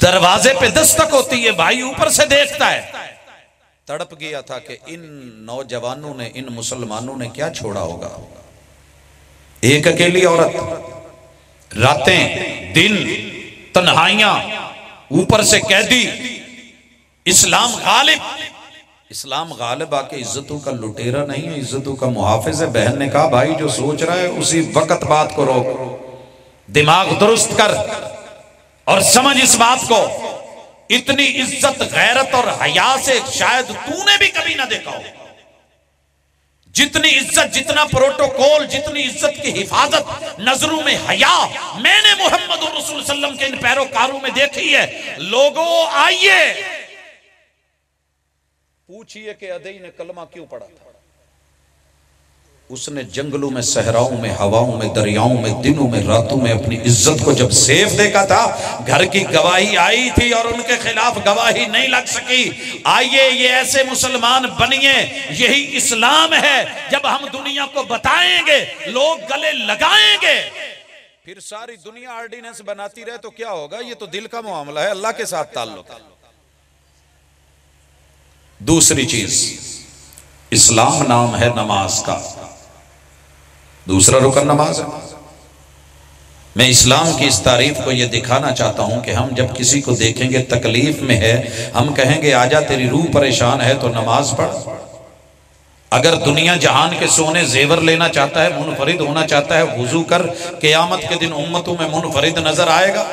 دروازے پہ دستک ہوتی ہے، بھائی اوپر سے دیکھتا ہے، تڑپ گیا تھا کہ ان نوجوانوں نے، ان مسلمانوں نے کیا چھوڑا ہوگا، ایک اکیلی عورت، راتیں دن تنہائیاں، اوپر سے قیدی، اسلام غالب، اسلام غالب آ کے عزتوں کا لٹیرا نہیں ہے، عزتوں کا محافظ ہے۔ بہن نے کہا بھائی جو سوچ رہا ہے اسی وقت بات کو روک، دماغ درست کر اور سمجھ اس بات کو، اتنی عزت غیرت اور حیا سے شاید تو نے بھی کبھی نہ دیکھا ہو۔ جتنی عزت، جتنا پروٹوکول، جتنی عزت کی حفاظت نظروں میں حیا میں نے محمد رسول صلی اللہ علیہ وسلم کے ان پیروکاروں میں دیکھی ہے۔ لوگوں آئیے پوچھئے کہ ادئی نے کلمہ کیوں پڑھا تھا؟ اس نے جنگلوں میں، صحراؤں میں، ہواؤں میں، دریاؤں میں، دنوں میں، راتوں میں اپنی عزت کو جب سیف دیکھا تھا، گھر کی گواہی آئی تھی اور ان کے خلاف گواہی نہیں لگ سکی۔ آئیے یہ ایسے مسلمان بنیے، یہی اسلام ہے۔ جب ہم دنیا کو بتائیں گے، لوگ گلے لگائیں گے، پھر ساری دنیا آرڈیننس بناتی رہے تو کیا ہوگا؟ یہ تو دل کا معاملہ ہے، اللہ کے ساتھ تعلق ہے۔ دوسری چیز، اسلام نام ہے نماز کا، دوسرا رکن نماز ہے۔ میں اسلام کی اس تعریف کو یہ دکھانا چاہتا ہوں کہ ہم جب کسی کو دیکھیں گے تکلیف میں ہے، ہم کہیں گے آجا تیری روح پریشان ہے تو نماز پڑھ۔ اگر دنیا جہان کے سونے زیور لینا چاہتا ہے، منفرد ہونا چاہتا ہے، وضو کر، قیامت کے دن امتوں میں منفرد نظر آئے گا۔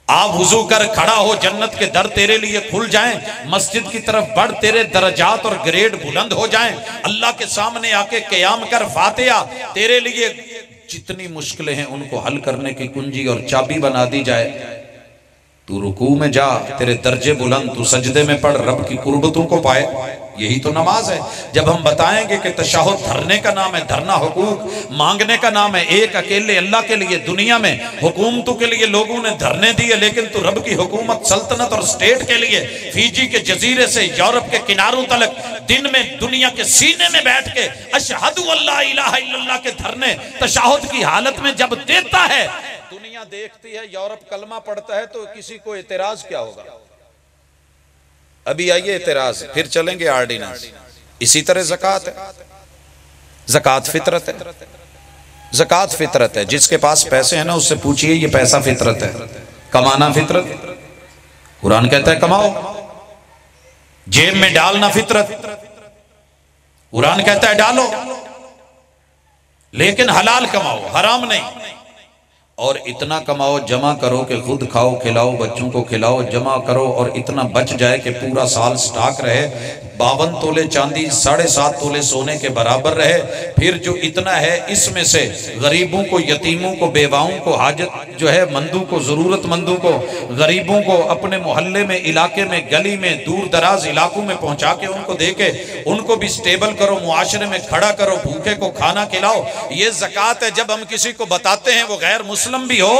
آپ وضو کر کھڑا ہو، جنت کے در تیرے لیے کھل جائیں، مسجد کی طرف بڑھ، تیرے درجات اور گریڈ بلند ہو جائیں، اللہ کے سامنے آ کے قیام کر، فاتحہ تیرے لیے جتنی مشکلیں ہیں ان کو حل کرنے کی کنجی اور چابی بنا دی جائے۔ تو رکوع میں جا، تیرے درجے بلند، تو سجدے میں پڑھ، رب کی قربتوں کو پائے۔ یہی تو نماز ہے۔ جب ہم بتائیں گے کہ تشہد دھرنے کا نام ہے، دھرنا حقوق مانگنے کا نام ہے، ایک اکیلے اللہ کے لیے دنیا میں حکومتوں کے لیے لوگوں نے دھرنے دیے، لیکن تو رب کی حکومت، سلطنت اور سٹیٹ کے لیے فیجی کے جزیرے سے یورپ کے کناروں تلک دن میں دنیا کے سینے میں بیٹھ کے اشہد اللہ الہ الا اللہ کے دھرنے تشہد کی حالت میں جب دیتا ہے، دنیا دیکھتی ہے یورپ کلمہ پڑھتا ہے تو کسی کو اعتراض کیا ہوگا؟ ابھی آئیے اعتراض، پھر چلیں گے آرڈیننس۔ اسی طرح زکوٰۃ ہے، زکوٰۃ فطرت ہے، زکوٰۃ فطرت ہے۔ جس کے پاس پیسے ہیں نا اس سے پوچھئے یہ پیسہ فطرت ہے، کمانا فطرت، قرآن کہتا ہے کماؤ، جیب میں ڈالنا فطرت، قرآن کہتا ہے ڈالو، لیکن حلال کماؤ، حرام نہیں۔ اور اتنا کماؤ، جمع کرو کہ خود کھاؤ، کھلاؤ، بچوں کو کھلاؤ، جمع کرو اور اتنا بچ جائے کہ پورا سال سٹاک رہے، 52 تولے چاندی، 7.5 تولے سونے کے برابر رہے۔ پھر جو اتنا ہے اس میں سے غریبوں کو، یتیموں کو، بیواؤں کو، حاجت جو ہے مندوں کو، ضرورت مندوں کو، غریبوں کو اپنے محلے میں، علاقے میں، گلی میں، دور دراز علاقوں میں پہنچا کے ان کو دے کے ان کو بھی سٹیبل کرو، معاشرے میں کھڑا کرو، بھوکے کو کھانا کھلاؤ۔ یہ زکوٰۃ ہے۔ جب ہم کسی کو بتاتے ہیں وہ غیر مسلم بھی ہو،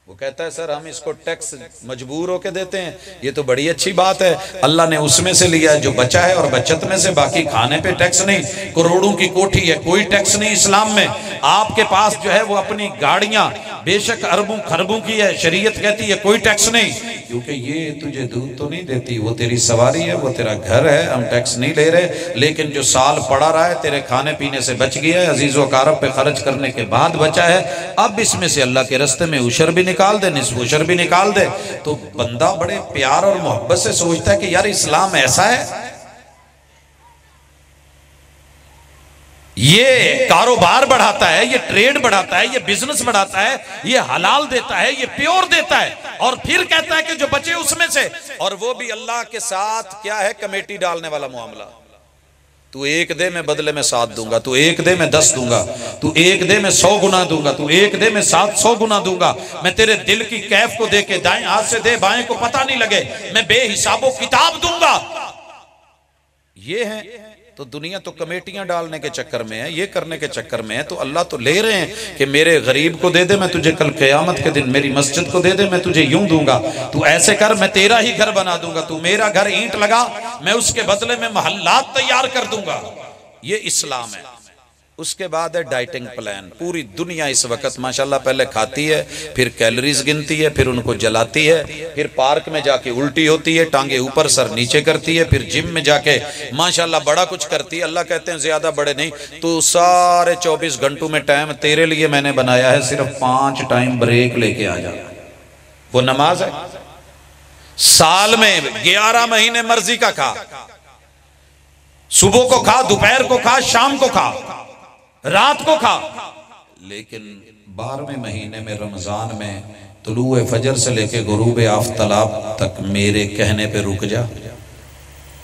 وہ کہتا ہے سر ہم اس کو ٹیکس مجبور ہو کے دیتے ہیں، یہ تو بڑی اچھی بات ہے، اللہ نے اس میں سے لیا جو بچا ہے اور بچت میں سے، باقی کھانے پہ ٹیکس نہیں، کروڑوں کی کوٹھی ہے، کوئی ٹیکس نہیں اسلام میں۔ آپ کے پاس جو ہے وہ اپنی گاڑیاں بے شک اربوں خربوں کی ہے، شریعت کہتی ہے کوئی ٹیکس نہیں، کیونکہ یہ تجھے دودھ تو نہیں دیتی، وہ تیری سواری ہے، وہ تیرا گھر ہے، ہم ٹیکس نہیں لے رہے، لیکن جو سال پڑا رہا ہے تیرے کھانے پینے سے بچ گیا ہے، عزیز و اقارب پہ خرچ کرنے کے بعد بچا ہے، اب اس میں سے اللہ کے رستے میں عشر بھی نکال دے، نصف عشر بھی نکال دے۔ تو بندہ بڑے پیار اور محبت سے سوچتا ہے کہ یار اسلام ایسا ہے، یہ کاروبار بڑھاتا ہے، یہ ٹریڈ بڑھاتا ہے، یہ بزنس بڑھاتا ہے، یہ حلال دیتا ہے، یہ پیور دیتا ہے، اور پھر کہتا ہے کہ جو بچے اس میں سے، اور وہ بھی اللہ کے ساتھ کیا ہے کمیٹی ڈالنے والا معاملہ۔ تو ایک دے میں بدلے میں 7 دوں گا، تو ایک دے میں 10 دوں گا، تو ایک دے میں 100 گنا دوں گا، تو ایک دے میں 700 گنا دوں گا، میں تیرے دل کی کیف کو دے کے دائیں ہاتھ سے دے، بائیں کو پتہ نہیں لگے، میں بے حساب و کتاب دوں گا۔ یہ ہے تو دنیا تو کمیٹیاں ڈالنے کے چکر میں ہے، یہ کرنے کے چکر میں ہے، تو اللہ تو لے رہے ہیں کہ میرے غریب کو دے دے، میں تجھے کل قیامت کے دن میری مسجد کو دے دے، میں تجھے یوں دوں گا، تو ایسے کر میں تیرا ہی گھر بنا دوں گا، تو میرا گھر اینٹ لگا، میں اس کے بدلے میں محلات تیار کر دوں گا۔ یہ اسلام ہے۔ اس کے بعد ہے ڈائٹنگ پلان۔ پوری دنیا اس وقت ماشاءاللہ پہلے کھاتی ہے، پھر کیلریز گنتی ہے، پھر ان کو جلاتی ہے، پھر پارک میں جا کے الٹی ہوتی ہے، ٹانگیں اوپر سر نیچے کرتی ہے، پھر جم میں جا کے ماشاءاللہ بڑا کچھ کرتی ہے۔ اللہ کہتے ہیں زیادہ بڑے نہیں، تو سارے 24 گھنٹوں میں ٹائم تیرے لیے میں نے بنایا ہے، صرف 5 ٹائم بریک لے کے آ جا۔ وہ نماز ہے۔ سال میں 11 مہینے مرضی کا کھا، صبح کو کھا، دوپہر کو کھا، شام کو کھا، رات کو کھا، لیکن 12ویں مہینے میں رمضان میں طلوع فجر سے لے کے غروب آفتاب تک میرے کہنے پہ رک جا،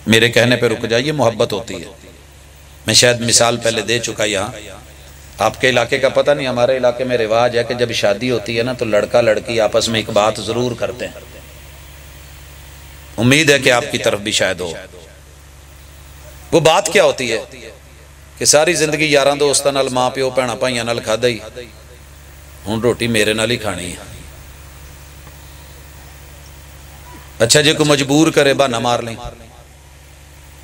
میرے کہنے پہ رک جا. یہ محبت ہوتی ہے. میں شاید مثال پہلے دے چکا یہاں، آپ کے علاقے کا پتہ نہیں، ہمارے علاقے میں رواج ہے کہ جب شادی ہوتی ہے نا تو لڑکا لڑکی آپس میں ایک بات ضرور کرتے ہیں. امید ہے کہ آپ کی طرف بھی شاید ہو. وہ بات کیا ہوتی ہے کہ ساری زندگی یاراں دوستاں نال، ماں پیو بھیڑاں بھائیاں نال کھادا ہی، ہن روٹی میرے نال ہی کھانی ہے. اچھا جی کوئی مجبور کرے بہانا مار لیں.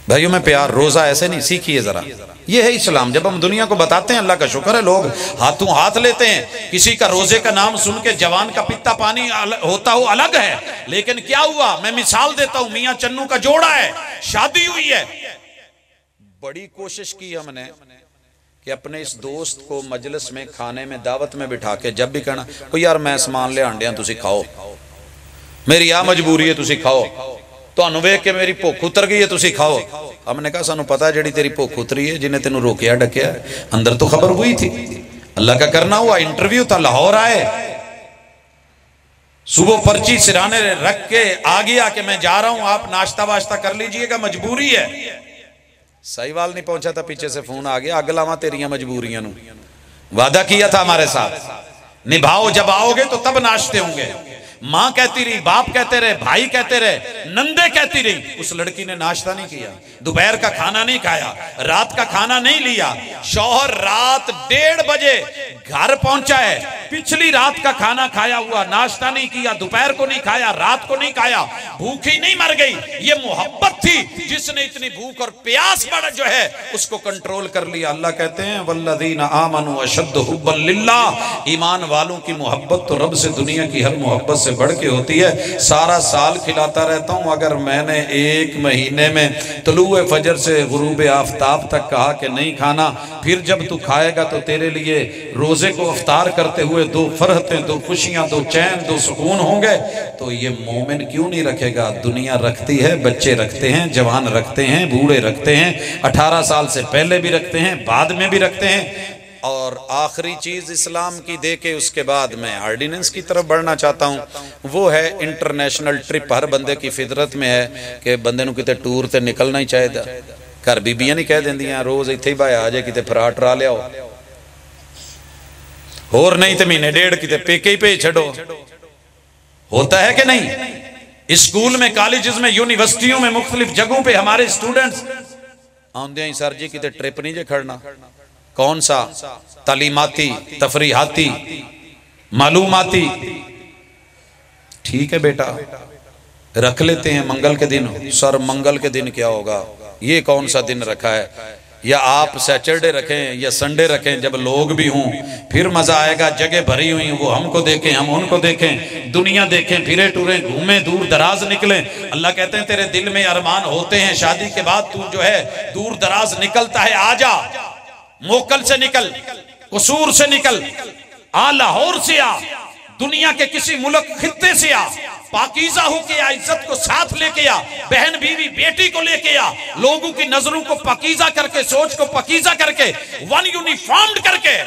بھائیوں میں پیار، روزہ ایسے نہیں، سیکھیے ذرا. یہ ہے اسلام. جب ہم دنیا کو بتاتے ہیں اللہ کا شکر ہے، لوگ ہاتھوں ہاتھ لیتے ہیں. کسی کا روزے کا نام سن کے جوان کا پتا پانی ہوتا ہو الگ ہے، لیکن کیا ہوا؟ میں مثال دیتا ہوں. میاں چنو کا جوڑا ہے، شادی ہوئی ہے. بڑی کوشش کی ہم نے کہ اپنے اس دوست کو مجلس میں، کھانے میں، دعوت میں بٹھا کے جب بھی کہنا کوئی یار میں سامان لے آنڈیاں تسی کھاؤ، میری آ مجبوری ہے تسی کھاؤ، تو انو ویکھ کے میری بھوک اتر گئی ہے تسی کھاؤ. ہم نے کہا سانو پتا ہے جڑی تیری بھوک اتری ہے، جنہیں تینوں روکیا ڈکیا اندر تو خبر ہوئی تھی. اللہ کا کرنا ہوا، انٹرویو تھا، لاہور آئے، صبح پرچی سرانے رکھ کے آ گیا کہ میں جا رہا ہوں، آپ ناشتہ واشتہ کر لیجئے گا، مجبوری ہے. سائیوال نہیں پہنچا تھا، پیچھے سے فون آ گیا، اگلاواں تیریاں مجبوریاں نو وعدہ کیا تھا ہمارے ساتھ، نبھاؤ، جب آؤ گے تو تب ناشتے ہوں گے. ماں کہتی رہی، باپ کہتے رہے، بھائی کہتے رہے، نندے کہتی رہی. اس لڑکی نے ناشتہ نہیں کیا، دوپہر کا کھانا نہیں کھایا، رات کا کھانا نہیں لیا. شوہر رات 1:30 بجے گھر پہنچا ہے، پچھلی رات کا کھانا کھایا ہوا، ناشتہ نہیں کیا، دوپہر کو نہیں کھایا، رات کو نہیں کھایا، بھوکھی نہیں مر گئی. یہ محبت تھی جس نے اتنی بھوک اور پیاس بڑھ جو ہے اس کو کنٹرول کر لیا. اللہ کہتے ہیں والذین آمنوا اشد حبا للہ، ایمان والوں کی محبت تو رب سے دنیا کی ہر محبت سے بڑھ کے ہوتی ہے. سارا سال کھلاتا رہتا ہوں، اگر میں نے ایک مہینے میں طلوع فجر سے غروب آفتاب تک کہا کہ نہیں کھانا، پھر جب تو کھائے گا تو تیرے لیے روزے کو افطار کرتے ہوئے 2 فرحتیں، 2 خوشیاں، 2 چین، 2 سکون ہوں گے. تو یہ مومن کیوں نہیں رکھے گا؟ دنیا رکھتی ہے، بچے رکھتے ہیں، جوان رکھتے ہیں، بوڑھے رکھتے ہیں، 18 سال سے پہلے بھی رکھتے ہیں، بعد میں بھی رکھتے ہیں. اور آخری چیز اسلام کی دے کے اس کے بعد میں آرڈیننس کی طرف بڑھنا چاہتا ہوں، وہ ہے انٹرنیشنل ٹرپ. ہر بندے کی فطرت میں ہے کہ بندے نو کتے ٹور تے نکلنا ہی چاہیے. گھر بیبیاں نہیں کہہ دیندیاں روز ایتھے ہی بھائی آ جائے کتے فراٹ را لیا اور نہیں تے مہینے 1.5 کتے پیکے ہی پہ چھڑو. ہوتا ہے کہ نہیں؟ اسکول میں، کالجز میں، یونیورسٹیوں میں، مختلف جگہوں پہ ہمارے اسٹوڈنٹس آندے ہیں سر جی کتے ٹرپ نہیں جے کھڑنا. کون سا؟ تعلیماتی، تفریحاتی، معلوماتی. ٹھیک ہے بیٹا رکھ لیتے ہیں منگل کے دن. سر منگل کے دن کیا ہوگا؟ یہ کون سا دن رکھا ہے؟ یا آپ سیچرڈے رکھیں یا سنڈے رکھیں جب لوگ بھی ہوں، پھر مزہ آئے گا. جگہ بھری ہوئی وہ ہم کو دیکھیں، ہم ان کو دیکھیں، دنیا دیکھیں، پھرے ٹوریں، گھومیں، دور دراز نکلیں. اللہ کہتے ہیں تیرے دل میں ارمان ہوتے ہیں، شادی کے بعد تو جو ہے دور دراز نکلتا ہے، آ جا. موکل سے نکل، قصور سے نکل، آ لاہور سے آ، دنیا کے کسی ملک خطے سے آ، پاکیزہ ہو کے آ، عزت کو ساتھ لے کے آ، بہن بیوی بیٹی کو لے کے آ، لوگوں کی نظروں کو پاکیزہ کر کے، سوچ کو پاکیزہ کر کے، ون یونیفارمڈ کر کے.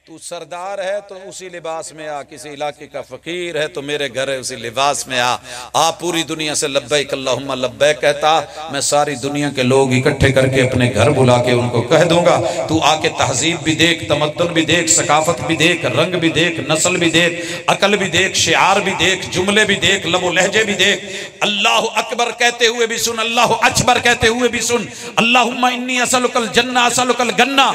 تو سردار ہے تو اسی لباس میں آ، کسی علاقے کا فقیر ہے تو میرے گھر ہے اسی لباس میں آ. پوری دنیا سے لبیک اللہم لبیک کہتا. میں ساری دنیا کے لوگ اکٹھے کر کے اپنے گھر بلا کے ان کو کہہ دوں گا تو آ کے تہذیب بھی دیکھ، تمدن بھی دیکھ، ثقافت بھی دیکھ، رنگ بھی دیکھ، نسل بھی دیکھ، عقل بھی دیکھ، شعار بھی دیکھ، جملے بھی دیکھ، لب و لہجے بھی دیکھ. اللہ اکبر کہتے ہوئے بھی سن، اللہ اکبر کہتے ہوئے بھی سن، اللہم انی اسألک الجنہ اسألک الگنہ.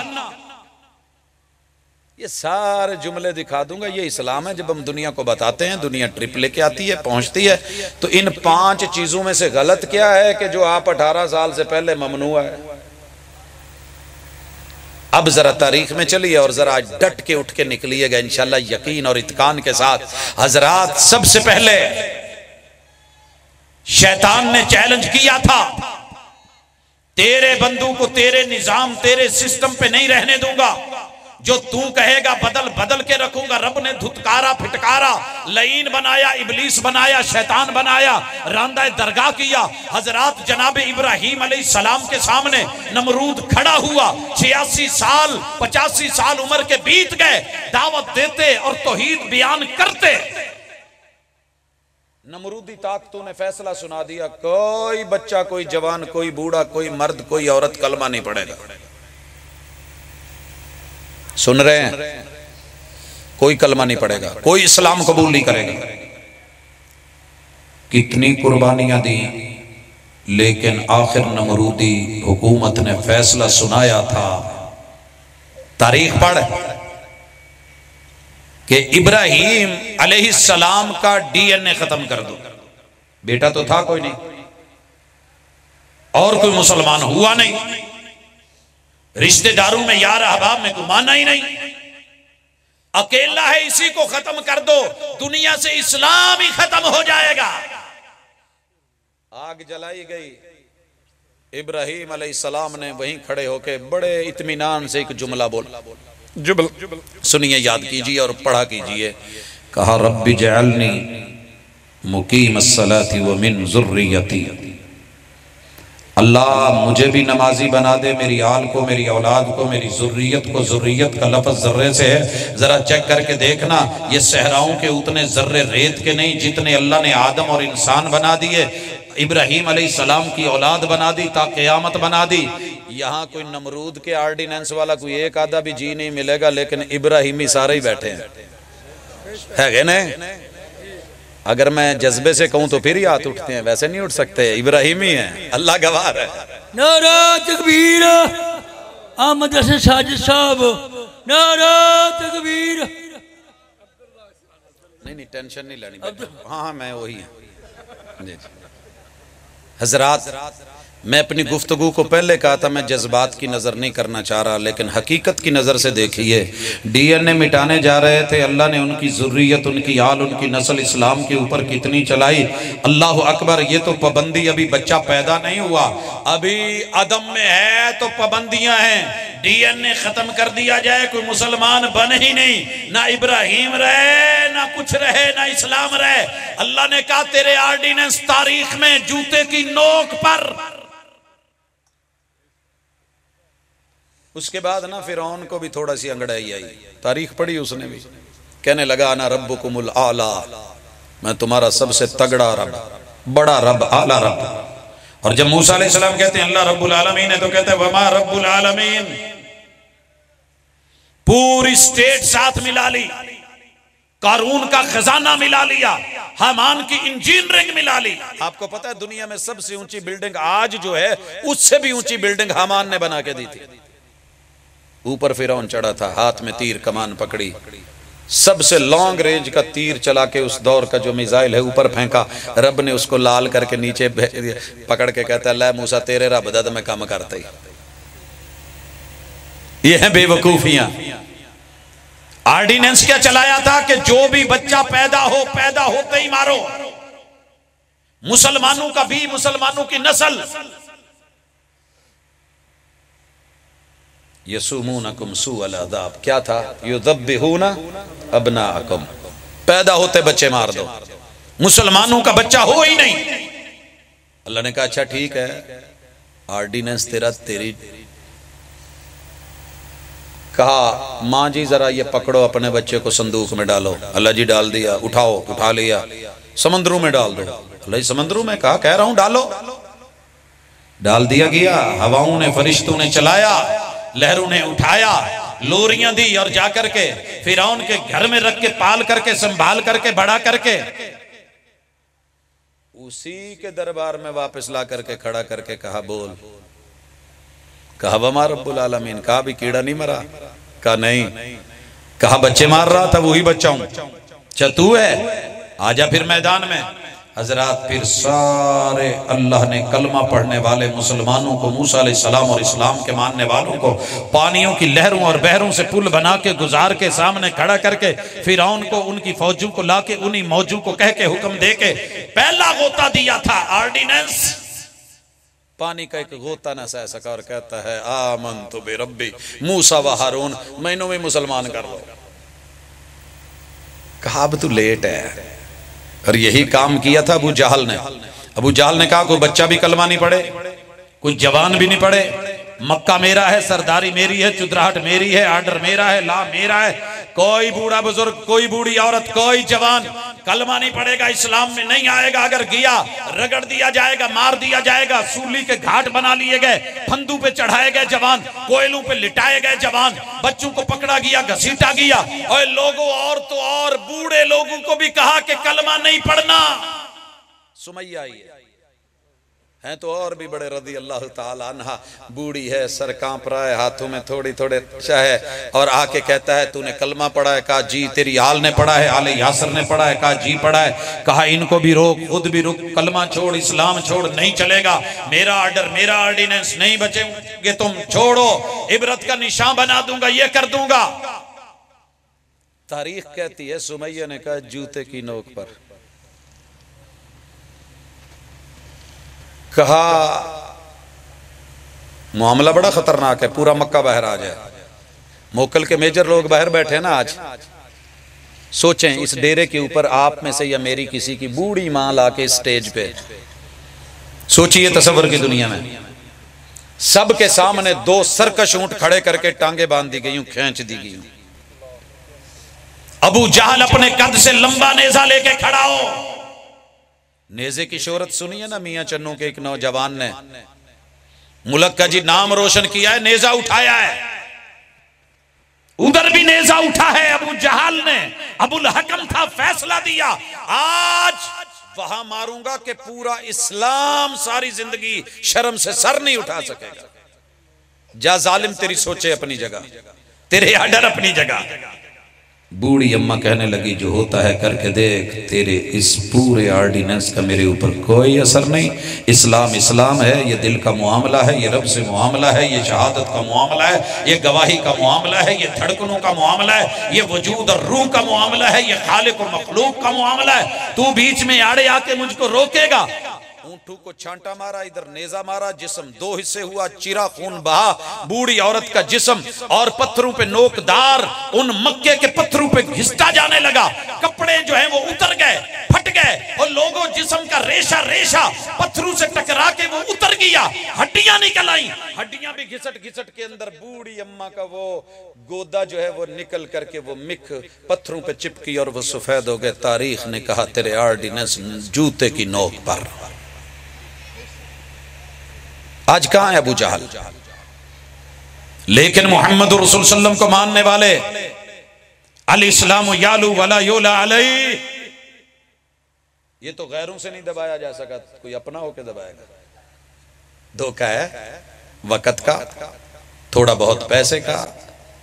یہ سارے جملے دکھا دوں گا. یہ اسلام ہے. جب ہم دنیا کو بتاتے ہیں، دنیا ٹرپ لے کے آتی ہے، پہنچتی ہے. تو ان 5 چیزوں میں سے غلط کیا ہے کہ جو آپ 18 سال سے پہلے ممنوع ہے. اب ذرا تاریخ میں چلیے اور ذرا ڈٹ کے اٹھ کے نکلیے گا انشاءاللہ یقین اور اتقان کے ساتھ. حضرات سب سے پہلے شیطان نے چیلنج کیا تھا، تیرے بندوں کو تیرے نظام، تیرے سسٹم پہ نہیں رہنے دوں گا. جو تو کہے گا بدل بدل کے رکھوں گا. رب نے دھتکارا پھٹکارا، لعین بنایا، ابلیس بنایا، شیطان بنایا، راندہ درگاہ کیا. حضرات جناب ابراہیم علیہ السلام کے سامنے نمرود کھڑا ہوا، 86 سال 85 سال عمر کے بیت گئے، دعوت دیتے اور توحید بیان کرتے. نمرودی طاقتوں نے فیصلہ سنا دیا، کوئی بچہ، کوئی جوان، کوئی بوڑھا، کوئی مرد، کوئی عورت کلمہ نہیں پڑھے گا. سن رہے ہیں؟ کوئی کلمہ نہیں پڑھے گا، کوئی اسلام قبول نہیں کرے گا. کتنی قربانیاں دی، لیکن آخر نمرودی حکومت نے فیصلہ سنایا تھا. تاریخ پڑھ کہ ابراہیم علیہ السلام کا ڈی این اے ختم کر دو. بیٹا تو تھا کوئی نہیں، اور کوئی مسلمان ہوا نہیں، رشتہ داروں میں یار احباب میں کوئی مانا ہی نہیں، اکیلا ہے، اسی کو ختم کر دو، دنیا سے اسلام ہی ختم ہو جائے گا. آگ جلائی گئی. ابراہیم علیہ السلام نے وہیں کھڑے ہو کے بڑے اطمینان سے ایک جملہ بولا. سنیے، یاد کیجئے اور پڑھا کیجئے. کہا رب جعلنی مقیم الصلاۃ ومن ذریتی، اللہ مجھے بھی نمازی بنا دے، میری آل کو، میری اولاد کو، میری ذریت کو. ذریت کا لفظ ذرے سے ہے، ذرا چیک کر کے دیکھنا. یہ صحراؤں کے اتنے ذرے ریت کے نہیں جتنے اللہ نے آدم اور انسان بنا دیے، ابراہیم علیہ السلام کی اولاد بنا دی، تا قیامت بنا دی. یہاں کوئی نمرود کے آرڈیننس والا کوئی ایک آدھا بھی جی نہیں ملے گا، لیکن ابراہیمی سارے ہی بیٹھے ہیں، ہے گے نا؟ اگر میں جذبے سے کہوں تو پھر ہی ہاتھ اٹھتے ہیں، ویسے نہیں اٹھ سکتے. ابراہیمی ہیں، اللہ گواہ ہے. نعرہ تکبیر احمد حسن ساجد صاحب، نعرہ تکبیر. نہیں ٹینشن نہیں لینی. ہاں میں وہی ہوں. جی حضرات، میں اپنی گفتگو کو پہلے کہا تھا میں جذبات کی نظر نہیں کرنا چاہ رہا، لیکن حقیقت کی نظر سے دیکھیے. ڈی این اے مٹانے جا رہے تھے، اللہ نے ان کی ذریت، ان کی آل، ان کی نسل اسلام کے اوپر کتنی چلائی. اللہ اکبر. یہ تو پابندی، ابھی بچہ پیدا نہیں ہوا، ابھی عدم میں ہے تو پابندیاں ہیں. ڈی این اے ختم کر دیا جائے، کوئی مسلمان بن ہی نہیں، نہ ابراہیم رہے، نہ کچھ رہے، نہ اسلام رہے. اللہ نے کہا تیرے آرڈیننس تاریخ میں جوتے کی نوک پر. اس کے بعد نا فرعون کو بھی تھوڑا سی انگڑائی آئی، تاریخ پڑھی اس نے بھی. کہنے لگا انا ربکم الاعلی، میں تمہارا سب سے تگڑا رب، بڑا رب، اعلی رب. اور جب موسیٰ علیہ السلام کہتے ہیں اللہ رب العالمین ہے تو کہتے ہیں وما رب العالمین. پوری سٹیٹ ساتھ ملا لی، قارون کا خزانہ ملا لیا، حامان کی انجینئرنگ ملا لی. آپ کو پتہ ہے دنیا میں سب سے اونچی بلڈنگ آج جو ہے، اس سے بھی اونچی بلڈنگ حامان نے بنا کے دی تھی. اوپر فرعون چڑھا تھا، ہاتھ میں تیر کمان پکڑی، سب سے لانگ رینج کا تیر چلا کے اس دور کا جو میزائل ہے اوپر پھینکا. رب نے اس کو لال کر کے نیچے پکڑ کے کہتا ہے لے موسیٰ تیرے رب دد میں کام کرتا ہی. یہ ہیں بے وقوفیاں. آرڈیننس کیا چلایا تھا کہ جو بھی بچہ پیدا ہو، پیدا ہوتے ہی مارو. مسلمانوں کا بھی، مسلمانوں کی نسل. یسومونکم سوء العذاب. کیا تھا؟ یذبحون ابناءکم. پیدا ہوتے بچے مار دو. مسلمانوں کا بچہ ہو ہی نہیں. اللہ نے کہا اچھا ٹھیک ہے، آرڈیننس تیرا تیری. کہا ماں جی ذرا یہ پکڑو اپنے بچے کو صندوق میں ڈالو. اللہ جی ڈال دیا. اٹھاؤ، اٹھا لیا. سمندروں میں ڈال دو. اللہ جی سمندروں میں؟ کہا کہہ رہا ہوں ڈالو. ڈال دیا گیا. ہواؤں نے، فرشتوں نے چلایا، لہروں نے اٹھایا، لوریاں دی، اور جا کر کے فرعون کے گھر میں رکھ کے پال کر کے سنبھال کر کے بڑا کر کے اسی کے دربار میں واپس لا کر کے کھڑا کر کے کہا بول. کہا وما رب العالمین. کہا بھی کیڑا نہیں مرا؟ کہا نہیں. کہا بچے مار رہا تھا وہی بچہ ہوں. اچھا تو ہے، آجا پھر میدان میں. حضرات پھر سارے اللہ نے کلمہ پڑھنے والے مسلمانوں کو، موسیٰ علیہ السلام اور اسلام کے ماننے والوں کو پانیوں کی لہروں اور بحروں سے پل بنا کے گزار کے سامنے کھڑا کر کے فرعون کو، ان کی فوجوں کو لا کے انہی موجوں کو کہہ کے حکم دے کے پہلا غوطہ دیا تھا. آرڈیننس پانی کا ایک غوطہ نہ سہ سکا اور کہتا ہے آمنت بربی موسیٰ و ہارون، میں انہوں میں مسلمان کر لو۔ کہا اب تو لیٹ ہے۔ اور یہی کام کیا تھا ابو جہل نے۔ ابو جہل نے کہا کوئی بچہ بھی کلمہ نہیں پڑھے، کوئی جوان بھی نہیں پڑھے، مکہ میرا ہے، سرداری میری ہے، چدراہٹ میری ہے، آرڈر میرا ہے، لا میرا ہے، کوئی بوڑھا بزرگ، کوئی بوڑھی عورت، کوئی جوان کلمہ نہیں پڑھے گا، اسلام میں نہیں آئے گا۔ اگر گیا رگڑ دیا جائے گا، مار دیا جائے گا، سولی کے گھاٹ بنا لیے گئے، پھندو پہ چڑھائے گئے جوان، کوئلوں پہ لٹائے گئے جوان، بچوں کو پکڑا گیا، گھسیٹا گیا، اور لوگوں اور تو اور بوڑھے لوگوں کو بھی کہا کہ کلمہ نہیں پڑھنا۔ سمیہ آئی ہے تو اور بھی بڑے رضی اللہ تعالی عنہ، بوڑھی ہے، سر کانپ رہا ہے، ہاتھوں میں تھوڑی تھوڑے ہے، اور آ کے کہتا ہے تو نے کلمہ پڑھا ہے؟ کہا جی۔ تیری آل نے پڑھا ہے؟ آل یاسر نے پڑھا ہے؟ کہا جی پڑھا ہے۔ کہا ان کو بھی روک، خود بھی روک، کلمہ چھوڑ، اسلام چھوڑ، نہیں چلے گا، میرا آرڈر، میرا آرڈیننس، نہیں بچے گے تم، چھوڑو، عبرت کا نشان بنا دوں گا، یہ کر دوں گا۔ تاریخ کہتی ہے سمیہ نے کہا جوتے کی نوک پر، کہا معاملہ بڑا خطرناک ہے، پورا مکہ باہر آ جائے، موکل کے میجر لوگ باہر بیٹھے ہیں نا آج، سوچیں اس ڈیرے کے اوپر آپ میں سے یا میری کسی کی بوڑھی ماں لا کے اسٹیج پہ، سوچئے تصور کی دنیا میں سب کے سامنے 2 سرکش اونٹ کھڑے کر کے ٹانگیں باندھ دی گئی، کھینچ دی گئی، ابو جہل اپنے قد سے لمبا نیزہ لے کے کھڑا ہو۔ نیزے کی شہرت سنی ہے نا میاں چنوں کے ایک نوجوان نے، ملک کا جی نام روشن کیا ہے، نیزہ اٹھایا ہے، ادھر بھی نیزہ اٹھا ہے ابو جہل نے، ابو الحکم تھا، فیصلہ دیا آج وہاں ماروں گا کہ پورا اسلام ساری زندگی شرم سے سر نہیں اٹھا سکے گا۔ جا ظالم تیری سوچے اپنی جگہ، تیرے آرڈر اپنی جگہ۔ بوڑھی اماں کہنے لگی جو ہوتا ہے کر کے دیکھ، تیرے اس پورے آرڈیننس کا میرے اوپر کوئی اثر نہیں، اسلام اسلام ہے، یہ دل کا معاملہ ہے، یہ رب سے معاملہ ہے، یہ شہادت کا معاملہ ہے، یہ گواہی کا معاملہ ہے، یہ دھڑکنوں کا معاملہ ہے، یہ وجود اور روح کا معاملہ ہے، یہ خالق و مخلوق کا معاملہ ہے، تو بیچ میں آڑے آ کے مجھ کو روکے گا؟ اونٹوں کو چھانٹا مارا، ادھر نیزہ مارا، جسم 2 حصے ہوا، چرا خون بہا، بوڑھی عورت کا جسم اور پتھروں پہ نوکدار ان مکے کے پتھروں پہ گھستا جانے لگا، کپڑے جو ہیں وہ اتر گئے، پھٹ گئے، اور لوگوں جسم کا ریشہ ریشہ پتھروں سے ٹکرا کے وہ اتر گیا، ہڈیاں نکل آئیں، ہڈیاں بھی گھسٹ گھسٹ کے اندر بوڑھی اماں کا وہ گودا جو ہے وہ نکل کر کے وہ مکھ پتھروں پہ چپکی اور وہ سفید ہو گئے۔ تاریخ نے کہا تیرے آرڈیننس جوتے کی نوک پر۔ آج کہاں ہے ابو جہل؟ لیکن محمد رسول صلی اللہ علیہ وسلم کو ماننے والے، الاسلام یالو ولا یولا علیہ، یہ تو غیروں سے نہیں دبایا جا سکا، کوئی اپنا ہو کے دبائے گا۔ دھوکہ ہے وقت کا، تھوڑا بہت پیسے کا،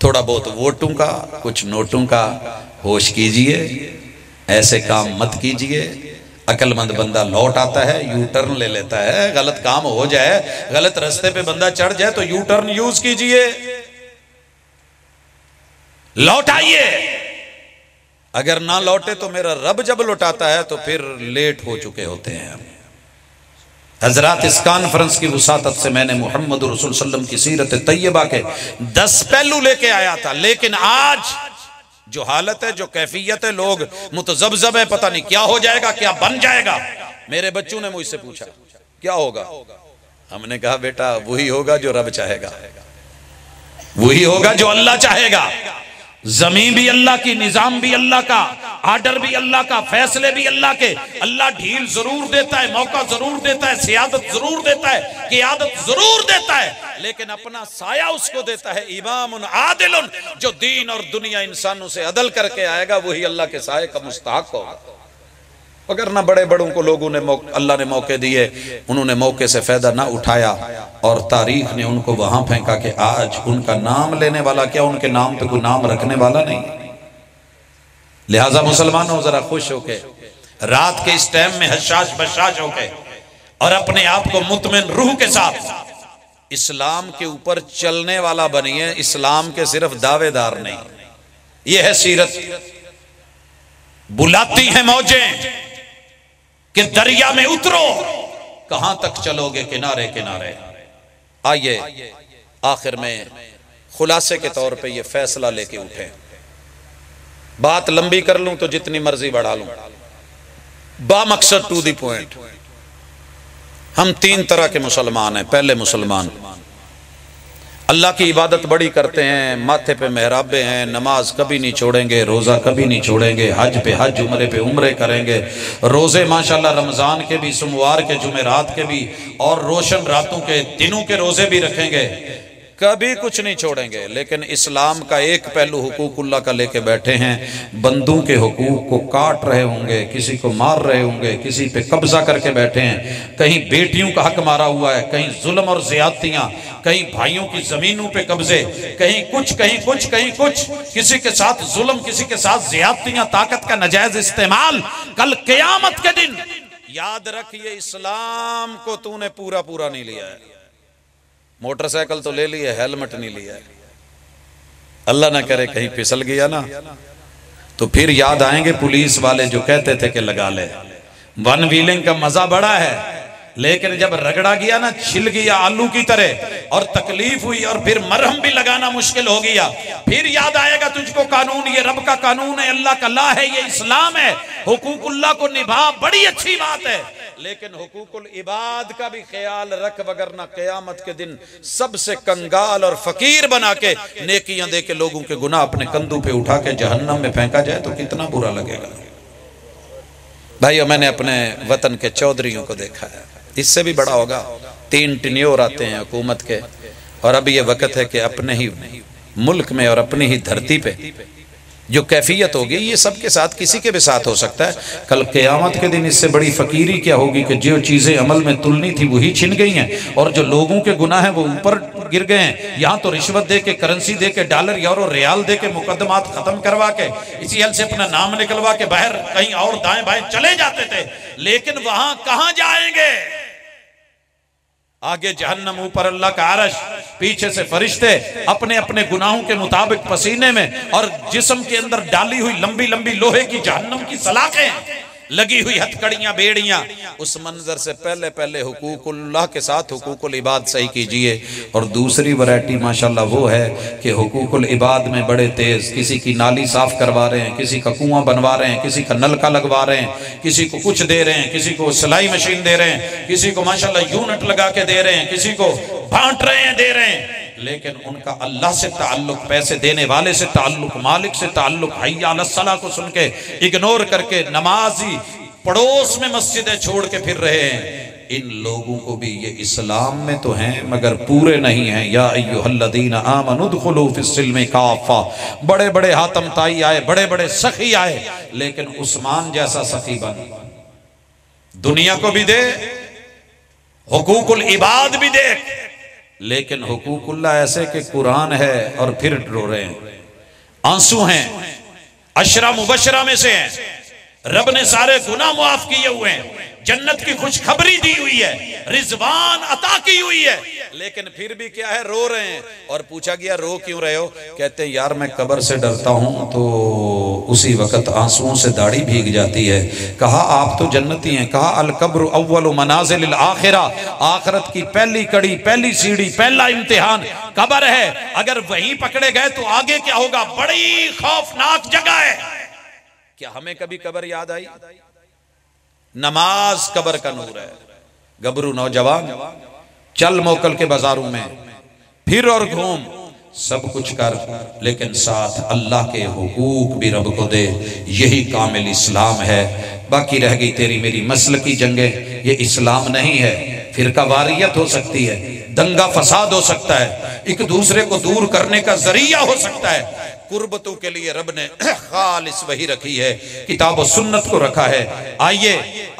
تھوڑا بہت ووٹوں کا، کچھ نوٹوں کا۔ ہوش کیجئے، ایسے کام مت کیجئے۔ عقل مند بندہ لوٹ آتا ہے، یو ٹرن لے لیتا ہے، غلط کام ہو جائے، غلط رستے پہ بندہ چڑھ جائے تو یو ٹرن یوز کیجئے، لوٹ آئیے۔ اگر نہ لوٹے تو میرا رب جب لوٹاتا ہے تو پھر لیٹ ہو چکے ہوتے ہیں۔ حضرات اس کانفرنس کی وساطت سے میں نے محمد رسول صلی اللہ علیہ وسلم کی سیرت طیبہ کے 10 پہلو لے کے آیا تھا، لیکن آج جو حالت ہے، جو کیفیت ہے، لوگ متذبذب ہے، پتہ نہیں کیا ہو جائے گا، کیا بن جائے گا۔ میرے بچوں نے مجھ سے پوچھا کیا ہوگا؟ ہم نے کہا بیٹا وہی ہوگا جو رب چاہے گا، وہی ہوگا جو اللہ چاہے گا۔ زمین بھی اللہ کی، نظام بھی اللہ کا، آرڈر بھی اللہ کا، فیصلے بھی اللہ کے۔ اللہ ڈھیل ضرور دیتا ہے، موقع ضرور دیتا ہے، سیادت ضرور دیتا ہے، قیادت ضرور دیتا ہے، لیکن اپنا سایہ اس کو دیتا ہے۔ امام عادل، جو دین اور دنیا انسانوں سے عدل کر کے آئے گا وہی اللہ کے سائے کا مستحق ہوگا۔ اگر نہ بڑے بڑوں کو لوگوں نے اللہ نے موقع دیے، انہوں نے موقع سے فائدہ نہ اٹھایا، اور تاریخ نے ان کو وہاں پھینکا کہ آج ان کا نام لینے والا کیا، ان کے نام پہ کوئی نام رکھنے والا نہیں۔ لہٰذا مسلمانوں ذرا خوش ہو کے رات کے اس ٹائم میں حشاش بشاش ہو کے اور اپنے آپ کو مطمئن روح کے ساتھ اسلام کے اوپر چلنے والا بنیے، اسلام کے صرف دعوے دار نہیں۔ یہ ہے سیرت۔ بلاتی ہیں موجیں کہ دریا میں اترو، کہاں تک چلو گے کنارے کنارے؟ آئیے آخر میں خلاصے کے طور پہ یہ فیصلہ لے کے اٹھیں. بات لمبی کر لوں تو جتنی مرضی بڑھا لوں، با مقصد ٹو دی پوائنٹ. ہم 3 طرح کے مسلمان ہیں. پہلے مسلمان اللہ کی عبادت بڑی کرتے ہیں، ماتھے پہ محرابے ہیں، نماز کبھی نہیں چھوڑیں گے، روزہ کبھی نہیں چھوڑیں گے، حج پہ حج، عمرے پہ عمرے کریں گے، روزے ماشاءاللہ رمضان کے بھی، سوموار کے، جمعرات کے بھی، اور روشن راتوں کے دنوں کے روزے بھی رکھیں گے، کبھی کچھ نہیں چھوڑیں گے. لیکن اسلام کا ایک پہلو حقوق اللہ کا لے کے بیٹھے ہیں. بندوں کے حقوق کو کاٹ رہے ہوں گے، کسی کو مار رہے ہوں گے، کسی پہ قبضہ کر کے بیٹھے ہیں، کہیں بیٹیوں کا حق مارا ہوا ہے، کہیں ظلم اور زیادتیاں، کہیں بھائیوں کی زمینوں پہ قبضے، کہیں کچھ کہیں کچھ کہیں کچھ، کسی کے ساتھ ظلم، کسی کے ساتھ زیادتیاں، طاقت کا ناجائز استعمال. کل قیامت کے دن یاد رکھ، یہ اسلام کو تو نے پورا پورا نہیں لیا ہے. موٹر سائیکل تو لے لی ہے، ہیلمٹ نہیں لیا ہے. اللہ نہ کرے کہیں پھسل گیا نا تو پھر یاد آئیں گے پولیس والے جو کہتے تھے کہ لگا لے. ون ویلنگ کا مزہ بڑا ہے، لیکن جب رگڑا گیا نا، چھل گیا آلو کی طرح، اور تکلیف ہوئی، اور پھر مرہم بھی لگانا مشکل ہو گیا، پھر یاد آئے گا تجھ کو قانون. یہ رب کا قانون ہے، اللہ کا لا ہے، یہ اسلام ہے. حقوق اللہ کو نبھا، بڑی اچھی بات ہے، لیکن حقوق العباد کا بھی خیال رکھ، وگرنہ قیامت کے دن سب سے کنگال اور فقیر بنا کے نیکیاں دے کے لوگوں کے گناہ اپنے کندھوں پہ اٹھا کے جہنم میں پھینکا جائے تو کتنا برا لگے گا. بھائیو، میں نے اپنے وطن کے چودھریوں کو دیکھا ہے، اس سے بھی بڑا ہوگا. 3 ٹینیور آتے ہیں حکومت کے، اور اب یہ وقت ہے کہ اپنے ہی ملک میں اور اپنی ہی دھرتی پہ جو کیفیت ہوگی، یہ سب کے ساتھ، کسی کے بھی ساتھ ہو سکتا ہے. کل قیامت کے دن اس سے بڑی فقیری کیا ہوگی کہ جو چیزیں عمل میں تلنی تھی وہی چھن گئی ہیں، اور جو لوگوں کے گناہ ہیں وہ اوپر گر گئے ہیں. یہاں تو رشوت دے کے، کرنسی دے کے، ڈالر یورو ریال دے کے مقدمات ختم کروا کے، اسی حل سے اپنا نام نکلوا کے باہر کہیں اور دائیں بائیں چلے جاتے تھے. لیکن وہاں کہاں جائیں گے؟ آگے جہنم، اوپر اللہ کا عرش، پیچھے سے فرشتے اپنے اپنے گناہوں کے مطابق پسینے میں، اور جسم کے اندر ڈالی ہوئی لمبی لمبی لوہے کی جہنم کی سلاخیں، لگی ہوئی ہتھکڑیاں، بیڑیاں. اس منظر سے پہلے پہلے حقوق اللہ کے ساتھ حقوق العباد صحیح کیجئے. اور دوسری ورائٹی ماشاءاللہ وہ ہے کہ حقوق العباد میں بڑے تیز، کسی کی نالی صاف کروا رہے ہیں، کسی کا کنواں بنوا رہے ہیں، کسی کا نلکا لگوا رہے ہیں، کسی کو کچھ دے رہے ہیں، کسی کو سلائی مشین دے رہے ہیں، کسی کو ماشاءاللہ یونٹ لگا کے دے رہے ہیں، کسی کو بانٹ رہے ہیں، دے رہے ہیں. لیکن ان کا اللہ سے تعلق، پیسے دینے والے سے تعلق، مالک سے تعلق، حی علی الصلاۃ کو سن کے اگنور کر کے نمازی پڑوس میں مسجدیں چھوڑ کے پھر رہے ہیں. ان لوگوں کو بھی یہ اسلام میں تو ہیں مگر پورے نہیں ہیں. یا ایھا الذین آمنوا ادخلوا فی السلم کافہ. بڑے بڑے حاتم طائی آئے، بڑے بڑے سخی آئے، لیکن عثمان جیسا سخی بن دنیا کو بھی دے، حقوق العباد بھی دیکھ. لیکن حقوق اللہ ایسے کہ قرآن ہے اور پھر رو رہے ہیں، آنسو ہیں. 10 مبشرہ میں سے ہیں، رب نے سارے گناہ معاف کیے ہوئے ہیں، جنت کی خوشخبری دی ہوئی ہے، رضوان عطا کی ہوئی ہے، لیکن پھر بھی کیا ہے؟ رو رہے ہیں. اور پوچھا گیا رو کیوں رہے ہو؟ کہتے ہیں یار میں قبر سے ڈرتا ہوں تو اسی وقت آنسوؤں سے داڑھی بھیگ جاتی ہے. کہا آپ تو جنتی ہیں. کہا القبر اول منازل الآخرہ، آخرت کی پہلی کڑی، پہلی سیڑھی، پہلا امتحان قبر ہے. اگر وہیں پکڑے گئے تو آگے کیا ہوگا؟ بڑی خوفناک جگہ ہے. کیا ہمیں کبھی قبر یاد آئی؟ نماز قبر کا نور ہے. گبرو نوجوان چل موکل کے بازاروں میں پھر اور گھوم، سب کچھ کر، لیکن ساتھ اللہ کے حقوق بھی رب کو دے. یہی کامل اسلام ہے. باقی رہ گئی تیری میری مسلکی جنگیں، یہ اسلام نہیں ہے. فرقہ واریت ہو سکتی ہے، دنگا فساد ہو سکتا ہے، ایک دوسرے کو دور کرنے کا ذریعہ ہو سکتا ہے. قربتوں کے لیے رب نے خالص وہی رکھی ہے، کتاب و سنت کو رکھا ہے. آئیے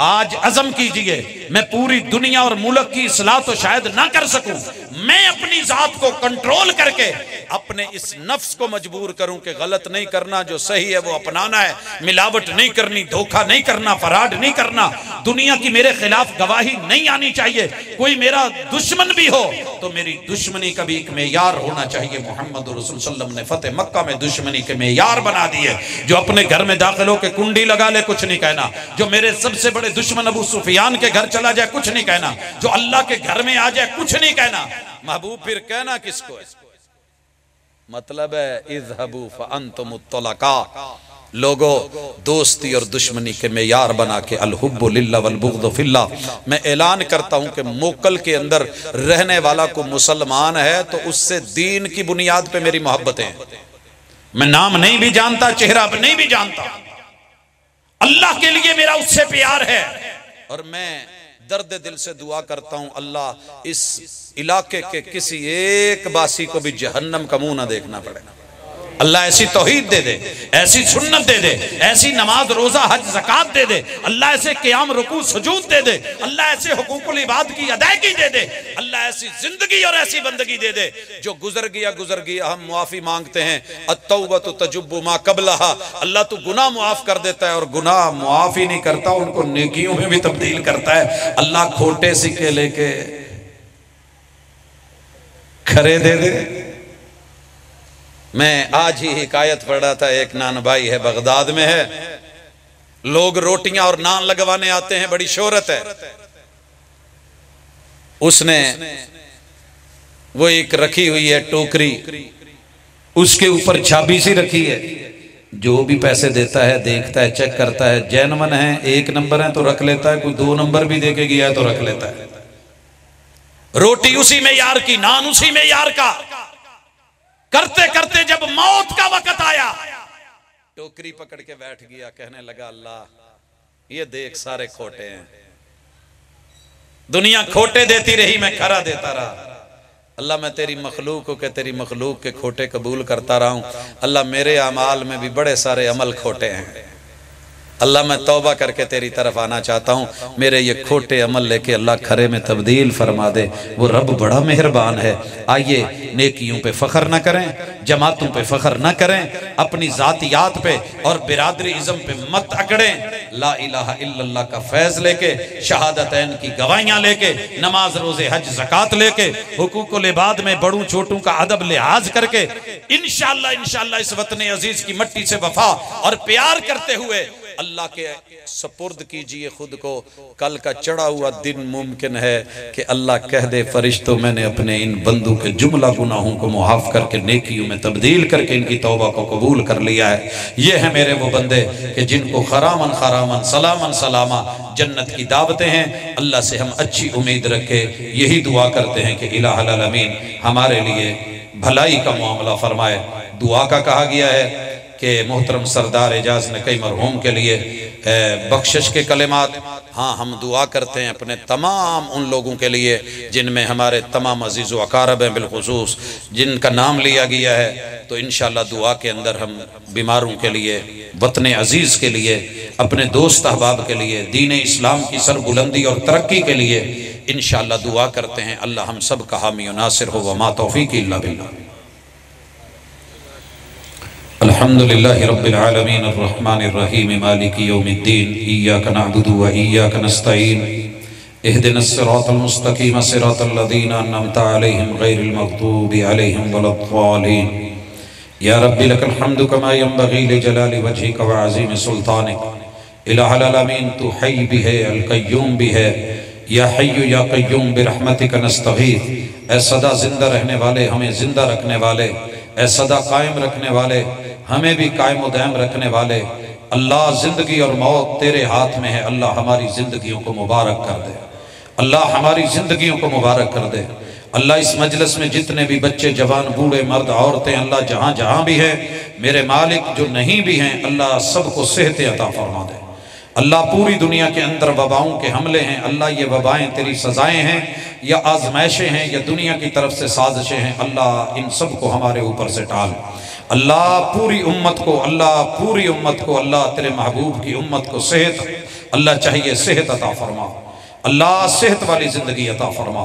آج عزم کیجئے، میں پوری دنیا اور ملک کی اصلاح تو شاید نہ کر سکوں میں اپنی ذات کو کنٹرول کر کے اپنے اس نفس کو مجبور کروں کہ غلط نہیں کرنا، جو صحیح ہے وہ اپنانا ہے، ملاوٹ نہیں کرنی، دھوکہ نہیں کرنا، فراڈ نہیں کرنا، دنیا کی میرے خلاف گواہی نہیں آنی چاہیے، کوئی میرا دشمن بھی ہو تو میری دشمنی کا بھی ایک معیار ہونا چاہیے۔ محمد رسول صلی اللہ علیہ وسلم نے فتح مکہ میں دشمنی کے معیار بنا دیے، جو اپنے گھر میں داخل ہو کے کنڈی لگا لے کچھ نہیں کہنا، جو میرے سب سے بڑے دشمن ابو سفیان کے گھر چلا جائے کچھ نہیں کہنا، جو اللہ کے گھر میں آ جائے کچھ نہیں کہنا۔ محبوب پھر کہنا کس کو ہے؟ مطلب ہے اذهبوا فانتم الطلقاء، لوگو دوستی اور دشمنی کے معیار بنا کے الحب للہ والبغض فی اللہ۔ میں اعلان کرتا ہوں کہ موکل کے اندر رہنے والا کو مسلمان ہے تو اس سے دین کی بنیاد پہ میری محبتیں ہیں۔ میں نام نہیں بھی جانتا، چہرہ نہیں بھی جانتا، اللہ کے لیے میرا اس سے پیار ہے، اور میں درد دل سے دعا کرتا ہوں اللہ اس علاقے کے کسی ایک باسی کو بھی جہنم کا منہ نہ دیکھنا پڑے۔ اللہ ایسی توحید دے دے، ایسی سنت دے دے، ایسی نماز روزہ حج زکوٰۃ دے دے، اللہ ایسے قیام رکوع سجود دے دے، اللہ ایسے حقوق العباد کی ادائیگی دے دے، اللہ ایسی زندگی اور ایسی بندگی دے دے جو گزر گیا ہم معافی مانگتے ہیں۔ التوبۃ تجب ما قبلہا، اللہ تو گناہ معاف کر دیتا ہے اور گناہ معاف ہی نہیں کرتا، ان کو نیکیوں میں بھی تبدیل کرتا ہے۔ اللہ کھوٹے سکے لے کے کھرے دے دے۔ میں آج ہی حکایت پڑھ رہا تھا، ایک نان بھائی ہے بغداد میں ہے، لوگ روٹیاں اور نان لگوانے آتے ہیں، بڑی شہرت ہے۔ اس نے وہ ایک رکھی ہوئی ہے ٹوکری، اس کے اوپر چابی سی رکھی ہے، جو بھی پیسے دیتا ہے دیکھتا ہے، چیک کرتا ہے، جینون ہیں، 1 نمبر ہیں تو رکھ لیتا ہے، کوئی 2 نمبر بھی دے کے گیا ہے تو رکھ لیتا ہے۔ روٹی اسی معیار کی، نان اسی معیار کا، کرتے کرتے جب موت کا وقت آیا ٹوکری پکڑ کے بیٹھ گیا، کہنے لگا اللہ یہ دیکھ سارے کھوٹے ہیں، دنیا کھوٹے دیتی رہی، میں کھرا دیتا رہا، اللہ میں تیری مخلوق ہوں کہ تیری مخلوق کے کھوٹے قبول کرتا رہا ہوں، اللہ میرے اعمال میں بھی بڑے سارے عمل کھوٹے ہیں، اللہ میں توبہ کر کے تیری طرف آنا چاہتا ہوں، میرے یہ کھوٹے عمل لے کے اللہ کھرے میں تبدیل فرما دے۔ وہ رب بڑا مہربان ہے۔ آئیے نیکیوں پہ فخر نہ کریں، جماعتوں پہ فخر نہ کریں، اپنی ذاتیات پہ اور برادری ازم پہ مت اکڑیں، لا الہ الا اللہ کا فیض لے کے، شہادتین کی گواہیاں لے کے، نماز روزے حج زکوٰۃ لے کے، حقوق العباد میں بڑوں چھوٹوں کا ادب لحاظ کر کے، انشاءاللہ اس وطن عزیز کی مٹی سے وفا اور پیار کرتے ہوئے اللہ کے سپرد کیجئے خود کو۔ کل کا چڑھا ہوا دن ممکن ہے کہ اللہ کہہ دے فرشتوں میں نے اپنے ان بندوں کے جملہ گناہوں کو معاف کر کے نیکیوں میں تبدیل کر کے ان کی توبہ کو قبول کر لیا ہے۔ یہ ہیں میرے وہ بندے کہ جن کو خرامن خرامن سلامن سلامہ جنت کی دعوتیں ہیں۔ اللہ سے ہم اچھی امید رکھے، یہی دعا کرتے ہیں کہ الہ العالمین ہمارے لیے بھلائی کا معاملہ فرمائے۔ دعا کا کہا گیا ہے کہ محترم سردار اعجاز نے کئی مرحوم کے لیے بخشش کے کلمات، ہاں ہم دعا کرتے ہیں اپنے تمام ان لوگوں کے لیے جن میں ہمارے تمام عزیز و اقارب ہیں، بالخصوص جن کا نام لیا گیا ہے، تو انشاءاللہ دعا کے اندر ہم بیماروں کے لیے، وطن عزیز کے لیے، اپنے دوست احباب کے لیے، دین اسلام کی سربلندی اور ترقی کے لیے انشاءاللہ دعا کرتے ہیں۔ اللہ ہم سب کا حامی و ناصر ہو، وما توفیقی الا باللہ۔ الحمدللہ رب العالمین الرحمن الرحیم مالک یوم الدین، ایاک نعبد و ایاک نستعین، اہدنا الصراط المستقیم صراط الذین انعمت علیہم غیر المغضوب علیہم ولا الضالین۔ یا رب لک الحمد کما ینبغی لجلال وجہک وعظیم سلطانک۔ الہ العالمین تو حی بھی ہے، القیوم بھی ہے، یا حی یا قیوم برحمتک نستغیث۔ اے سدا زندہ رہنے والے، ہمیں زندہ رکھنے والے، اے سدا قائم رکھنے والے، ہمیں بھی قائم و دائم رکھنے والے، اللہ زندگی اور موت تیرے ہاتھ میں ہے، اللہ ہماری زندگیوں کو مبارک کر دے، اللہ ہماری زندگیوں کو مبارک کر دے۔ اللہ اس مجلس میں جتنے بھی بچے، جوان، بوڑھے، مرد، عورتیں، اللہ جہاں جہاں بھی ہیں، میرے مالک جو نہیں بھی ہیں، اللہ سب کو صحت عطا فرما دے۔ اللہ پوری دنیا کے اندر وباؤں کے حملے ہیں، اللہ یہ وبائیں تیری سزائیں ہیں یا آزمائشیں ہیں یا دنیا کی طرف سے سازشیں ہیں، اللہ ان سب کو ہمارے اوپر سے ٹال۔ اللہ پوری امت کو، اللہ تیرے محبوب کی امت کو صحت، اللہ چاہیے صحت عطا فرما، اللہ صحت والی زندگی عطا فرما،